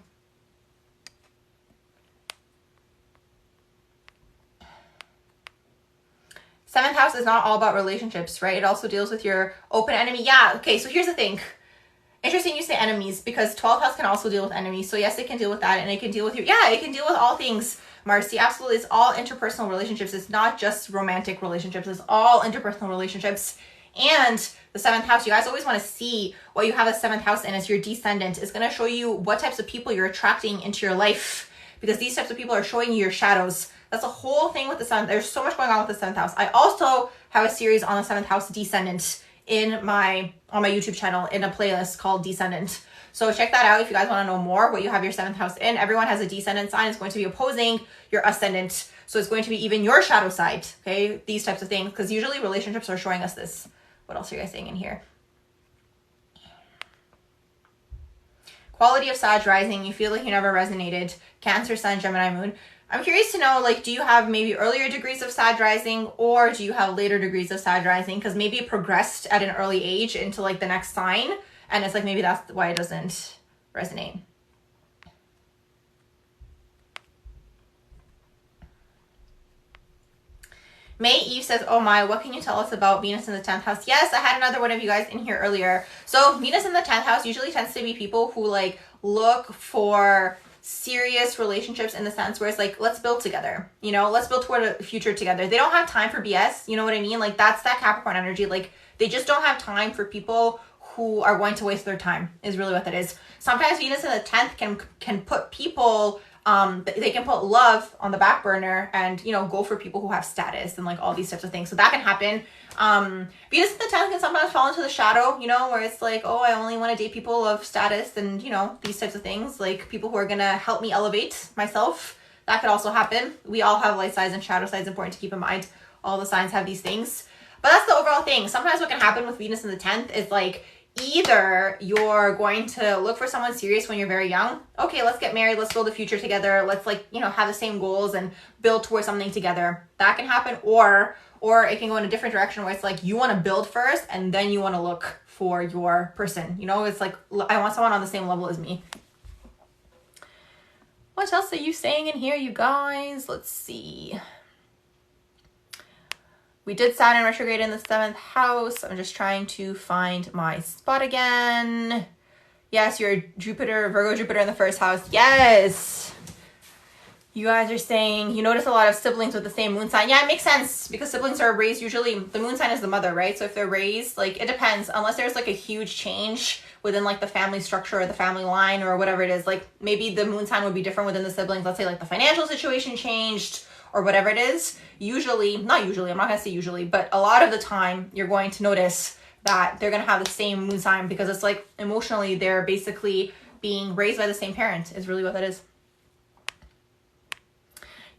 Seventh house is not all about relationships, right? It also deals with your open enemy. Yeah, okay, so here's the thing. Interesting you say enemies because 12th house can also deal with enemies. So yes, it can deal with that, and it can deal with your, yeah, it can deal with all things, Marcy. Absolutely, it's all interpersonal relationships. It's not just romantic relationships. It's all interpersonal relationships. And the 7th house, you guys always want to see what you have the 7th house in as your descendant. Is going to show you what types of people you're attracting into your life because these types of people are showing you your shadows. That's the whole thing with the 7th. There's so much going on with the 7th house. I also have a series on the 7th house descendant on my YouTube channel in a playlist called Descendant. So check that out if you guys want to know more what you have your 7th house in. Everyone has a descendant sign. It's going to be opposing your ascendant. So it's going to be even your shadow side, okay? These types of things, because usually relationships are showing us this. What else are you guys saying in here? Quality of Sag rising. You feel like you never resonated. Cancer, Sun, Gemini, Moon. I'm curious to know, like, do you have maybe earlier degrees of Sag rising or do you have later degrees of Sag rising? Because maybe it progressed at an early age into like the next sign. And it's like, maybe that's why it doesn't resonate. May Eve says, oh my, what can you tell us about Venus in the 10th house? Yes, I had another one of you guys in here earlier. So Venus in the 10th house usually tends to be people who like look for serious relationships in the sense where it's like, let's build together, you know, let's build toward a future together. They don't have time for BS. You know what I mean? Like that's that Capricorn energy. Like they just don't have time for people who are going to waste their time is really what that is. Sometimes Venus in the 10th can put people, they can put love on the back burner and, you know, go for people who have status and like all these types of things. So that can happen. Venus in the 10th can sometimes fall into the shadow, you know, where it's like, oh, I only want to date people of status and, you know, these types of things, like people who are going to help me elevate myself. That could also happen. We all have light sides and shadow sides. Important to keep in mind. All the signs have these things. But that's the overall thing. Sometimes what can happen with Venus in the 10th is like, either you're going to look for someone serious when you're very young. Okay, let's get married. Let's build a future together. Let's like, you know, have the same goals and build towards something together. That can happen. Or it can go in a different direction where it's like you want to build first and then you want to look for your person. You know, it's like, I want someone on the same level as me. What else are you saying in here, you guys? Let's see. We did Saturn retrograde in the 7th house. I'm just trying to find my spot again. Yes, you're Jupiter, Virgo Jupiter in the 1st house. Yes. You guys are saying you notice a lot of siblings with the same moon sign. Yeah, it makes sense because siblings are raised usually, the moon sign is the mother, right? So if they're raised, like it depends, unless there's like a huge change within like the family structure or the family line or whatever it is. Like maybe the moon sign would be different within the siblings. Let's say like the financial situation changed or whatever it is. Usually, not usually, I'm not gonna say usually, but a lot of the time you're going to notice that they're gonna have the same moon sign because it's like emotionally they're basically being raised by the same parent is really what that is.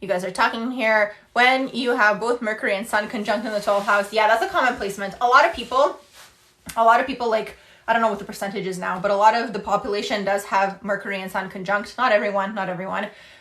You guys are talking here. When you have both Mercury and Sun conjunct in the 12th house, yeah, that's a common placement. A lot of people like, I don't know what the percentage is now, but a lot of the population does have Mercury and Sun conjunct. Not everyone,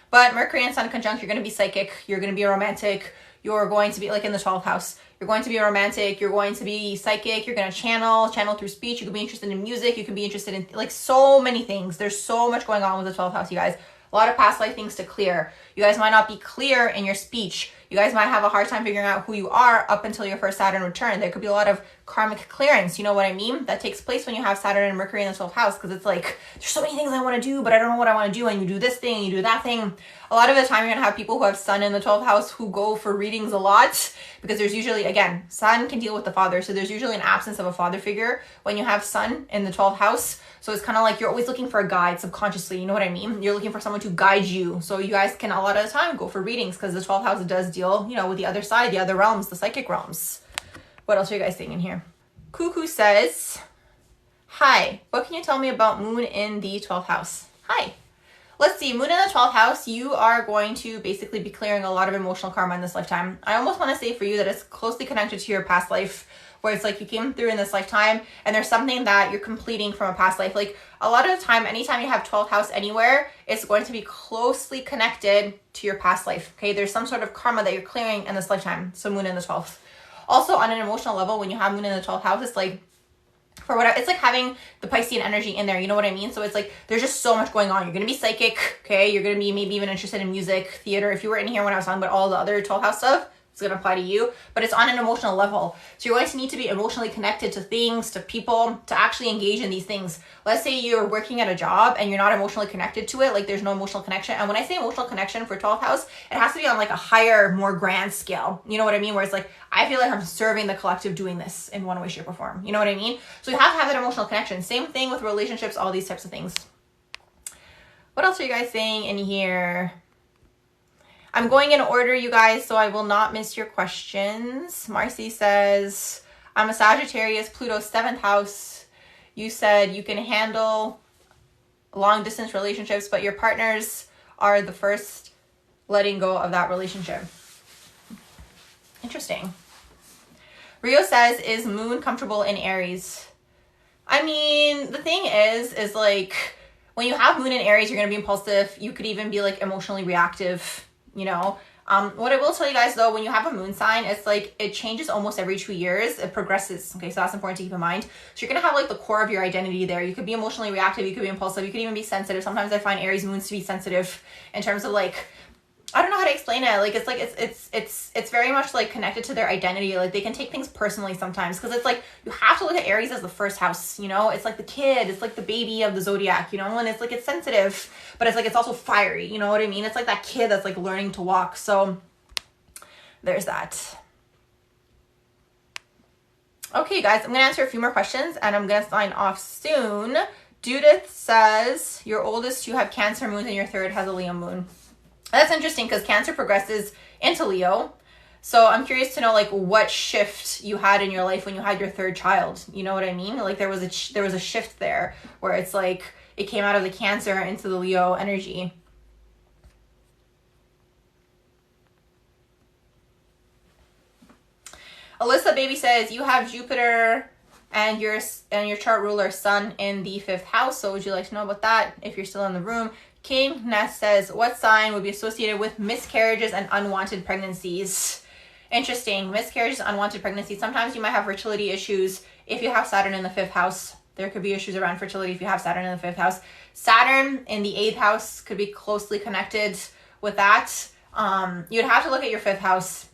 but Mercury and Sun conjunct, you're going to be psychic, you're going to be romantic, you're going to be like in the 12th house, you're going to be romantic, you're going to be psychic, you're going to channel through speech, you could be interested in music, you could be interested in like so many things. There's so much going on with the 12th house, you guys. A lot of past life things to clear. You guys might not be clear in your speech. You guys might have a hard time figuring out who you are up until your first Saturn return. There could be a lot of karmic clearance. You know what I mean? That takes place when you have Saturn and Mercury in the 12th house because it's like, there's so many things I want to do, but I don't know what I want to do. And you do this thing, you do that thing. A lot of the time you're going to have people who have Sun in the 12th house who go for readings a lot because there's usually, again, Sun can deal with the father. So there's usually an absence of a father figure when you have Sun in the 12th house. So it's kind of like you're always looking for a guide subconsciously. You know what I mean? You're looking for someone to guide you. So you guys can a lot of the time go for readings because the 12th house does deal, you know, with the other side, the other realms, the psychic realms. What else are you guys seeing in here? Cuckoo says, hi, what can you tell me about Moon in the 12th house? Hi. Let's see, Moon in the 12th house, you are going to basically be clearing a lot of emotional karma in this lifetime. I almost want to say for you that it's closely connected to your past life, where it's like you came through in this lifetime and there's something that you're completing from a past life. Like a lot of the time, anytime you have 12th house anywhere, it's going to be closely connected to your past life. Okay, there's some sort of karma that you're clearing in this lifetime. So Moon in the 12th. Also on an emotional level, when you have Moon in the 12th house, it's like, for whatever, it's like having the Piscean energy in there, you know what I mean? So it's like there's just so much going on. You're gonna be psychic, okay? You're gonna be maybe even interested in music, theater. If you were in here when I was talking about all the other 12th house stuff, it's gonna apply to you, but it's on an emotional level. So you're going to need to be emotionally connected to things, to people, to actually engage in these things. Let's say you're working at a job and you're not emotionally connected to it, like there's no emotional connection. And when I say emotional connection for 12th house, it has to be on like a higher, more grand scale. You know what I mean? Where it's like, I feel like I'm serving the collective doing this in one way, shape, or form. You know what I mean? So you have to have that emotional connection. Same thing with relationships, all these types of things. What else are you guys saying in here? I'm going in order, you guys, so I will not miss your questions. Marcy says, I'm a Sagittarius, Pluto 7th house. You said you can handle long distance relationships, but your partners are the first letting go of that relationship. Interesting. Rio says, is Moon comfortable in Aries? I mean, the thing is like, when you have Moon in Aries, you're going to be impulsive. You could even be like emotionally reactive. You know, what I will tell you guys though, when you have a moon sign, it's like it changes almost every 2 years. It progresses. Okay, so that's important to keep in mind. So you're gonna have like the core of your identity there. You could be emotionally reactive, you could be impulsive, you could even be sensitive. Sometimes I find Aries moons to be sensitive in terms of like, I don't know how to explain it. Like it's very much like connected to their identity. Like they can take things personally sometimes because it's like you have to look at Aries as the first house, you know? It's like the kid, it's like the baby of the zodiac, you know? And it's like it's sensitive, but it's like it's also fiery, you know what I mean? It's like that kid that's like learning to walk. So there's that. Okay, guys, I'm gonna answer a few more questions and I'm gonna sign off soon. Judith says your oldest you have Cancer moons and your third has a Leo moon. That's interesting because Cancer progresses into Leo. So I'm curious to know like what shift you had in your life when you had your third child. You know what I mean? Like there was a shift there where it's like it came out of the Cancer into the Leo energy. Alyssa Baby says you have Jupiter and your chart ruler sun in the 5th house. So would you like to know about that if you're still in the room? King Ness says, what sign would be associated with miscarriages and unwanted pregnancies? Interesting. Miscarriages, unwanted pregnancies. Sometimes you might have fertility issues if you have Saturn in the 5th house. There could be issues around fertility if you have Saturn in the 5th house. Saturn in the 8th house could be closely connected with that. You'd have to look at your 5th house.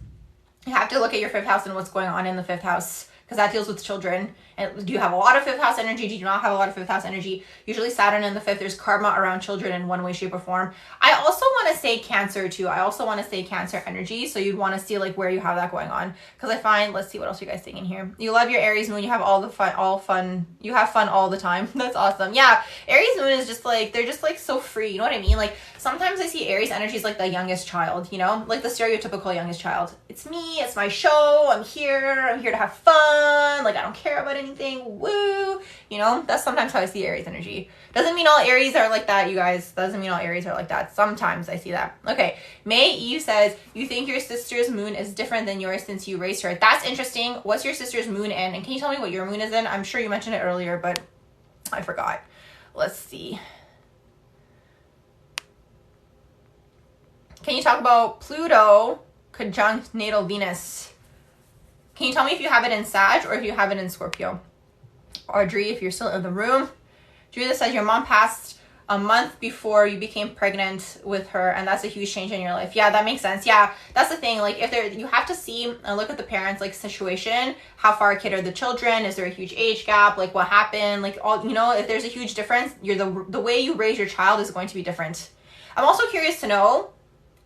You have to look at your 5th house and what's going on in the 5th house, because that deals with children. And do you have a lot of 5th house energy? Do you not have a lot of 5th house energy? Usually Saturn in the 5th, there's karma around children in one way, shape, or form. I also want to say Cancer too. I also want to say Cancer energy. So you'd want to see like where you have that going on. Because I find, let's see what else you guys saying in here. You love your Aries moon. You have all fun. You have fun all the time. That's awesome. Yeah. Aries moon is just like, they're just like so free. You know what I mean? Like sometimes I see Aries energy as like the youngest child, you know, like the stereotypical youngest child. It's me. It's my show. I'm here to have fun. Like I don't care about anything. Woo. You know, that's sometimes how I see Aries energy. Doesn't mean all Aries are like that, you guys. Doesn't mean all Aries are like that. Sometimes I see that. Okay. May Eve says, you think your sister's moon is different than yours since you raised her. That's interesting. What's your sister's moon in? And can you tell me what your moon is in? I'm sure you mentioned it earlier, but I forgot. Let's see. Can you talk about Pluto conjunct natal Venus? Can you tell me if you have it in Sag or if you have it in Scorpio? Audrey, if you're still in the room. Judith says your mom passed a month before you became pregnant with her, and that's a huge change in your life. Yeah, that makes sense. Yeah, that's the thing. Like if you have to see and look at the parents' like situation, how far a kid are the children, is there a huge age gap, like what happened, like all, you know, if there's a huge difference, the way you raise your child is going to be different. I'm also curious to know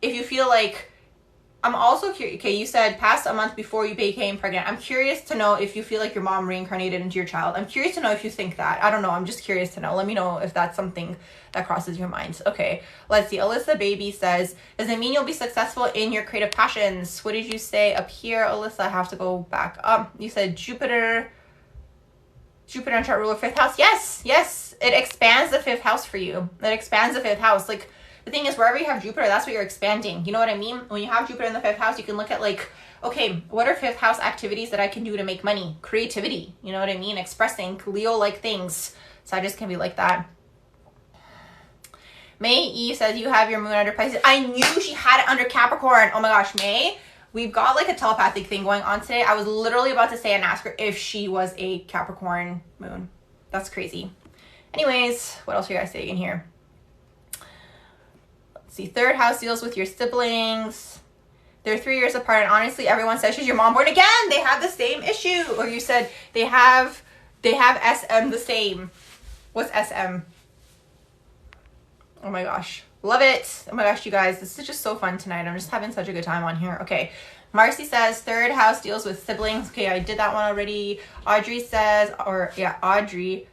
if you feel like, I'm also curious, okay, you said past a month before you became pregnant. I'm curious to know if you feel like your mom reincarnated into your child. I'm curious to know if you think that. I don't know. I'm just curious to know. Let me know if that's something that crosses your mind. Okay, let's see. Alyssa Baby says, does it mean you'll be successful in your creative passions? What did you say up here, Alyssa? I have to go back up. You said Jupiter and chart ruler 5th house. Yes. It expands the 5th house for you. It expands the 5th house. Like, the thing is, wherever you have Jupiter, that's what you're expanding. You know what I mean? When you have Jupiter in the 5th house, you can look at like, okay, what are 5th house activities that I can do to make money? Creativity, you know what I mean? Expressing Leo-like things. So I just can be like that. May E says you have your moon under Pisces. I knew she had it under Capricorn. Oh my gosh, May. We've got like a telepathic thing going on today. I was literally about to say and ask her if she was a Capricorn moon. That's crazy. Anyways, what else are you guys saying in here? See, 3rd house deals with your siblings. They're 3 years apart, and honestly, everyone says she's your mom born again. They have the same issue. Or you said they have SM the same. What's SM? Oh my gosh. Love it. Oh my gosh, you guys. This is just so fun tonight. I'm just having such a good time on here. Okay. Marcy says 3rd house deals with siblings. Okay, I did that one already. Audrey says, Audrey,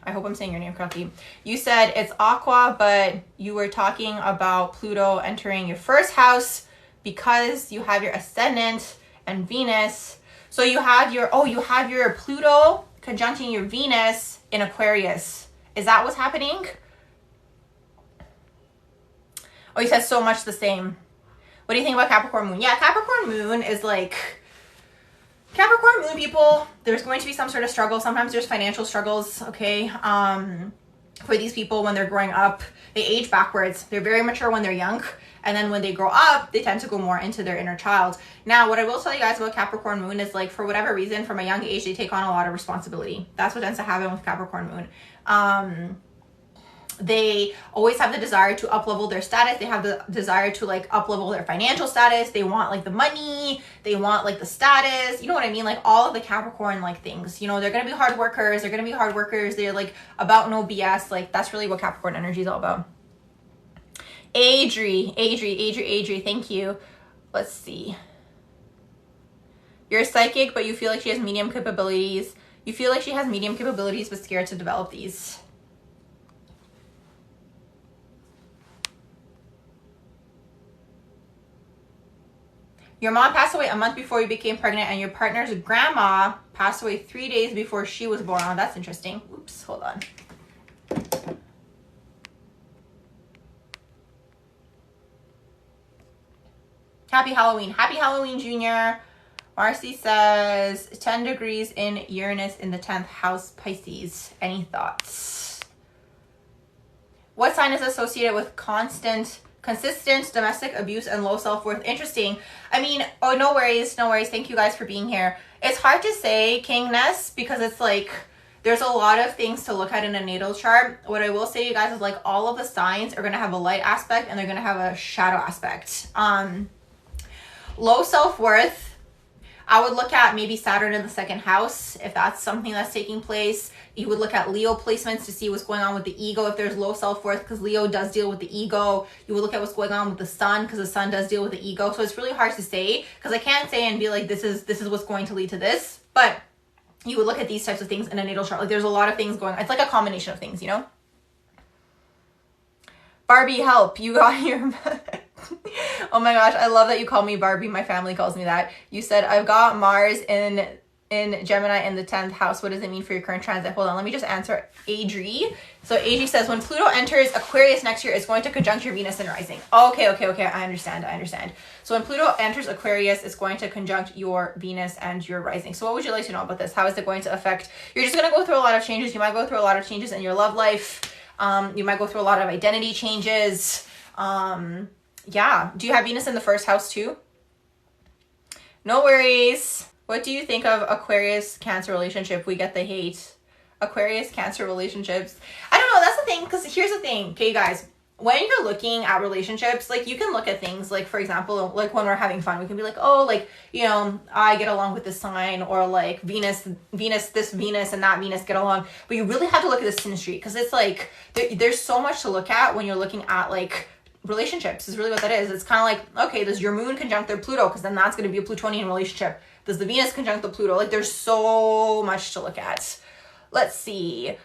I hope I'm saying your name correctly. You said it's Aqua, but you were talking about Pluto entering your 1st house because you have your ascendant and Venus. So you have your Pluto conjuncting your Venus in Aquarius. Is that what's happening? Oh, you said so much the same. What do you think about Capricorn moon? Yeah, Capricorn moon is like, Capricorn moon people, there's going to be some sort of struggle. Sometimes there's financial struggles, okay? For these people when they're growing up, they age backwards. They're very mature when they're young. And then when they grow up, they tend to go more into their inner child. Now, what I will tell you guys about Capricorn moon is like, for whatever reason, from a young age, they take on a lot of responsibility. That's what tends to happen with Capricorn moon. They always have the desire to up-level their status. They have the desire to like up-level their financial status. They want like the money. They want like the status. You know what I mean? Like all of the Capricorn like things. You know, they're going to be hard workers. They're like about no BS. Like that's really what Capricorn energy is all about. Adri, thank you. Let's see. You're psychic, but you feel like she has medium capabilities. You feel like she has medium capabilities, but scared to develop these. Your mom passed away a month before you became pregnant, and your partner's grandma passed away 3 days before she was born. Oh, that's interesting. Oops, hold on. Happy Halloween. Happy Halloween, Junior. Marcy says 10 degrees in Uranus in the 10th house, Pisces. Any thoughts? What sign is associated with consistent domestic abuse and low self-worth? Interesting. I mean, oh, no worries. Thank you guys for being here. It's hard to say, Kingness, because it's like there's a lot of things to look at in a natal chart. What I will say to you guys is like all of the signs are going to have a light aspect and they're going to have a shadow aspect. Low self-worth, I would look at maybe Saturn in the 2nd house, if that's something that's taking place. You would look at Leo placements to see what's going on with the ego, if there's low self-worth, because Leo does deal with the ego. You would look at what's going on with the sun, because the sun does deal with the ego. So it's really hard to say, because I can't say and be like, this is what's going to lead to this. But you would look at these types of things in a natal chart. Like there's a lot of things going on. It's like a combination of things, you know? Barbie, help. You got your... Oh my gosh, I love that you call me Barbie. My family calls me that. You said, I've got Mars in Gemini in the 10th house. What does it mean for your current transit? Hold on, let me just answer Adri. So Adri says, when Pluto enters Aquarius next year, it's going to conjunct your Venus and rising. Okay. I understand. So when Pluto enters Aquarius, it's going to conjunct your Venus and your rising. So what would you like to know about this? How is it going to affect? You're just going to go through a lot of changes. You might go through a lot of changes in your love life. You might go through a lot of identity changes. Yeah. Do you have Venus in the 1st house too? No worries. What do you think of Aquarius Cancer relationship? We get the hate. Aquarius Cancer relationships. I don't know. That's the thing. Because here's the thing. Okay, guys. When you're looking at relationships, like you can look at things like, for example, like when we're having fun, we can be like, oh, like, you know, I get along with this sign, or like Venus, this Venus and that Venus get along. But you really have to look at the synastry, because it's like, there's so much to look at when you're looking at like relationships is really what that is. It's kind of like, okay, does your moon conjunct their Pluto? Because then that's going to be a Plutonian relationship. Does the Venus conjunct the Pluto? Like there's so much to look at. Let's see.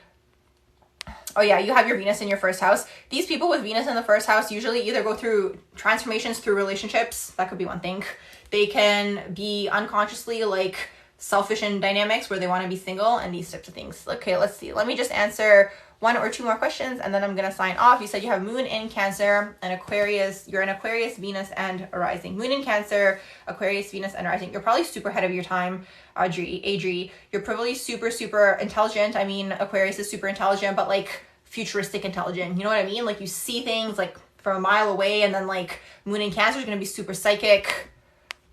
Oh yeah, you have your Venus in your 1st house. These people with Venus in the 1st house usually either go through transformations through relationships. That could be one thing. They can be unconsciously like selfish in dynamics where they want to be single and these types of things. Okay, let's see. Let me just answer 1 or 2 more questions and then I'm going to sign off. You said you have moon in Cancer and Aquarius. You're in Aquarius, Venus, and a rising. Moon in Cancer, Aquarius, Venus, and rising. You're probably super ahead of your time, Adri. You're probably super, super intelligent. I mean, Aquarius is super intelligent, but like futuristic intelligent. You know what I mean? Like you see things like from a mile away, and then like moon in Cancer is going to be super psychic.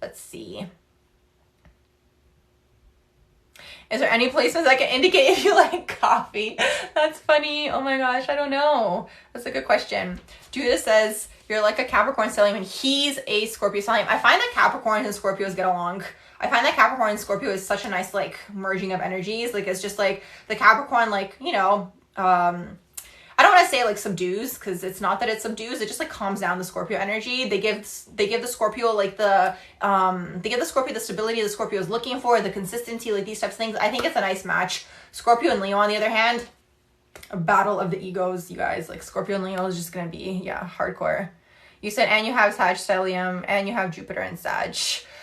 Let's see. Is there any placements that can indicate if you like coffee? That's funny. Oh my gosh, I don't know. That's a good question. Judith says, you're like a Capricorn stellium and he's a Scorpio stellium. I find that Capricorns and Scorpios get along. I find that Capricorn and Scorpio is such a nice like merging of energies. Like it's just like the Capricorn, like, you know, I don't want to say like subdues, because it's not that it subdues. It just like calms down the Scorpio energy. They give the Scorpio like the stability the Scorpio is looking for, the consistency, like these types of things. I think it's a nice match. Scorpio and Leo, on the other hand, a battle of the egos, you guys. Like Scorpio and Leo is just gonna be, yeah, hardcore. You said, and you have Sag stellium, and you have Jupiter and Sag.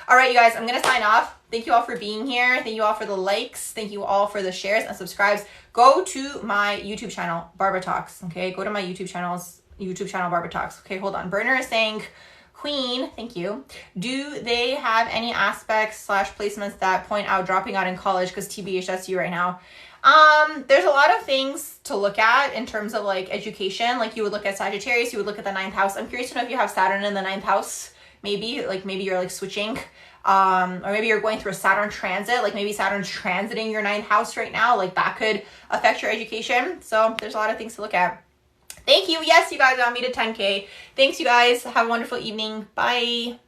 All right, you guys, I'm going to sign off. Thank you all for being here. Thank you all for the likes. Thank you all for the shares and subscribes. Go to my YouTube channel, Barbara Talks, okay? Go to my YouTube channel, Barbara Talks. Okay, hold on. Burner is saying, Queen, thank you. Do they have any aspects / placements that point out dropping out in college? Because TBH, that's you right now. There's a lot of things to look at in terms of like education. Like you would look at Sagittarius, you would look at the 9th house. I'm curious to know if you have Saturn in the 9th house. Maybe you're like switching, or maybe you're going through a Saturn transit, like maybe Saturn's transiting your 9th house right now, like that could affect your education. So there's a lot of things to look at. Thank you. Yes, you guys got me to 10K. Thanks, you guys. Have a wonderful evening. Bye.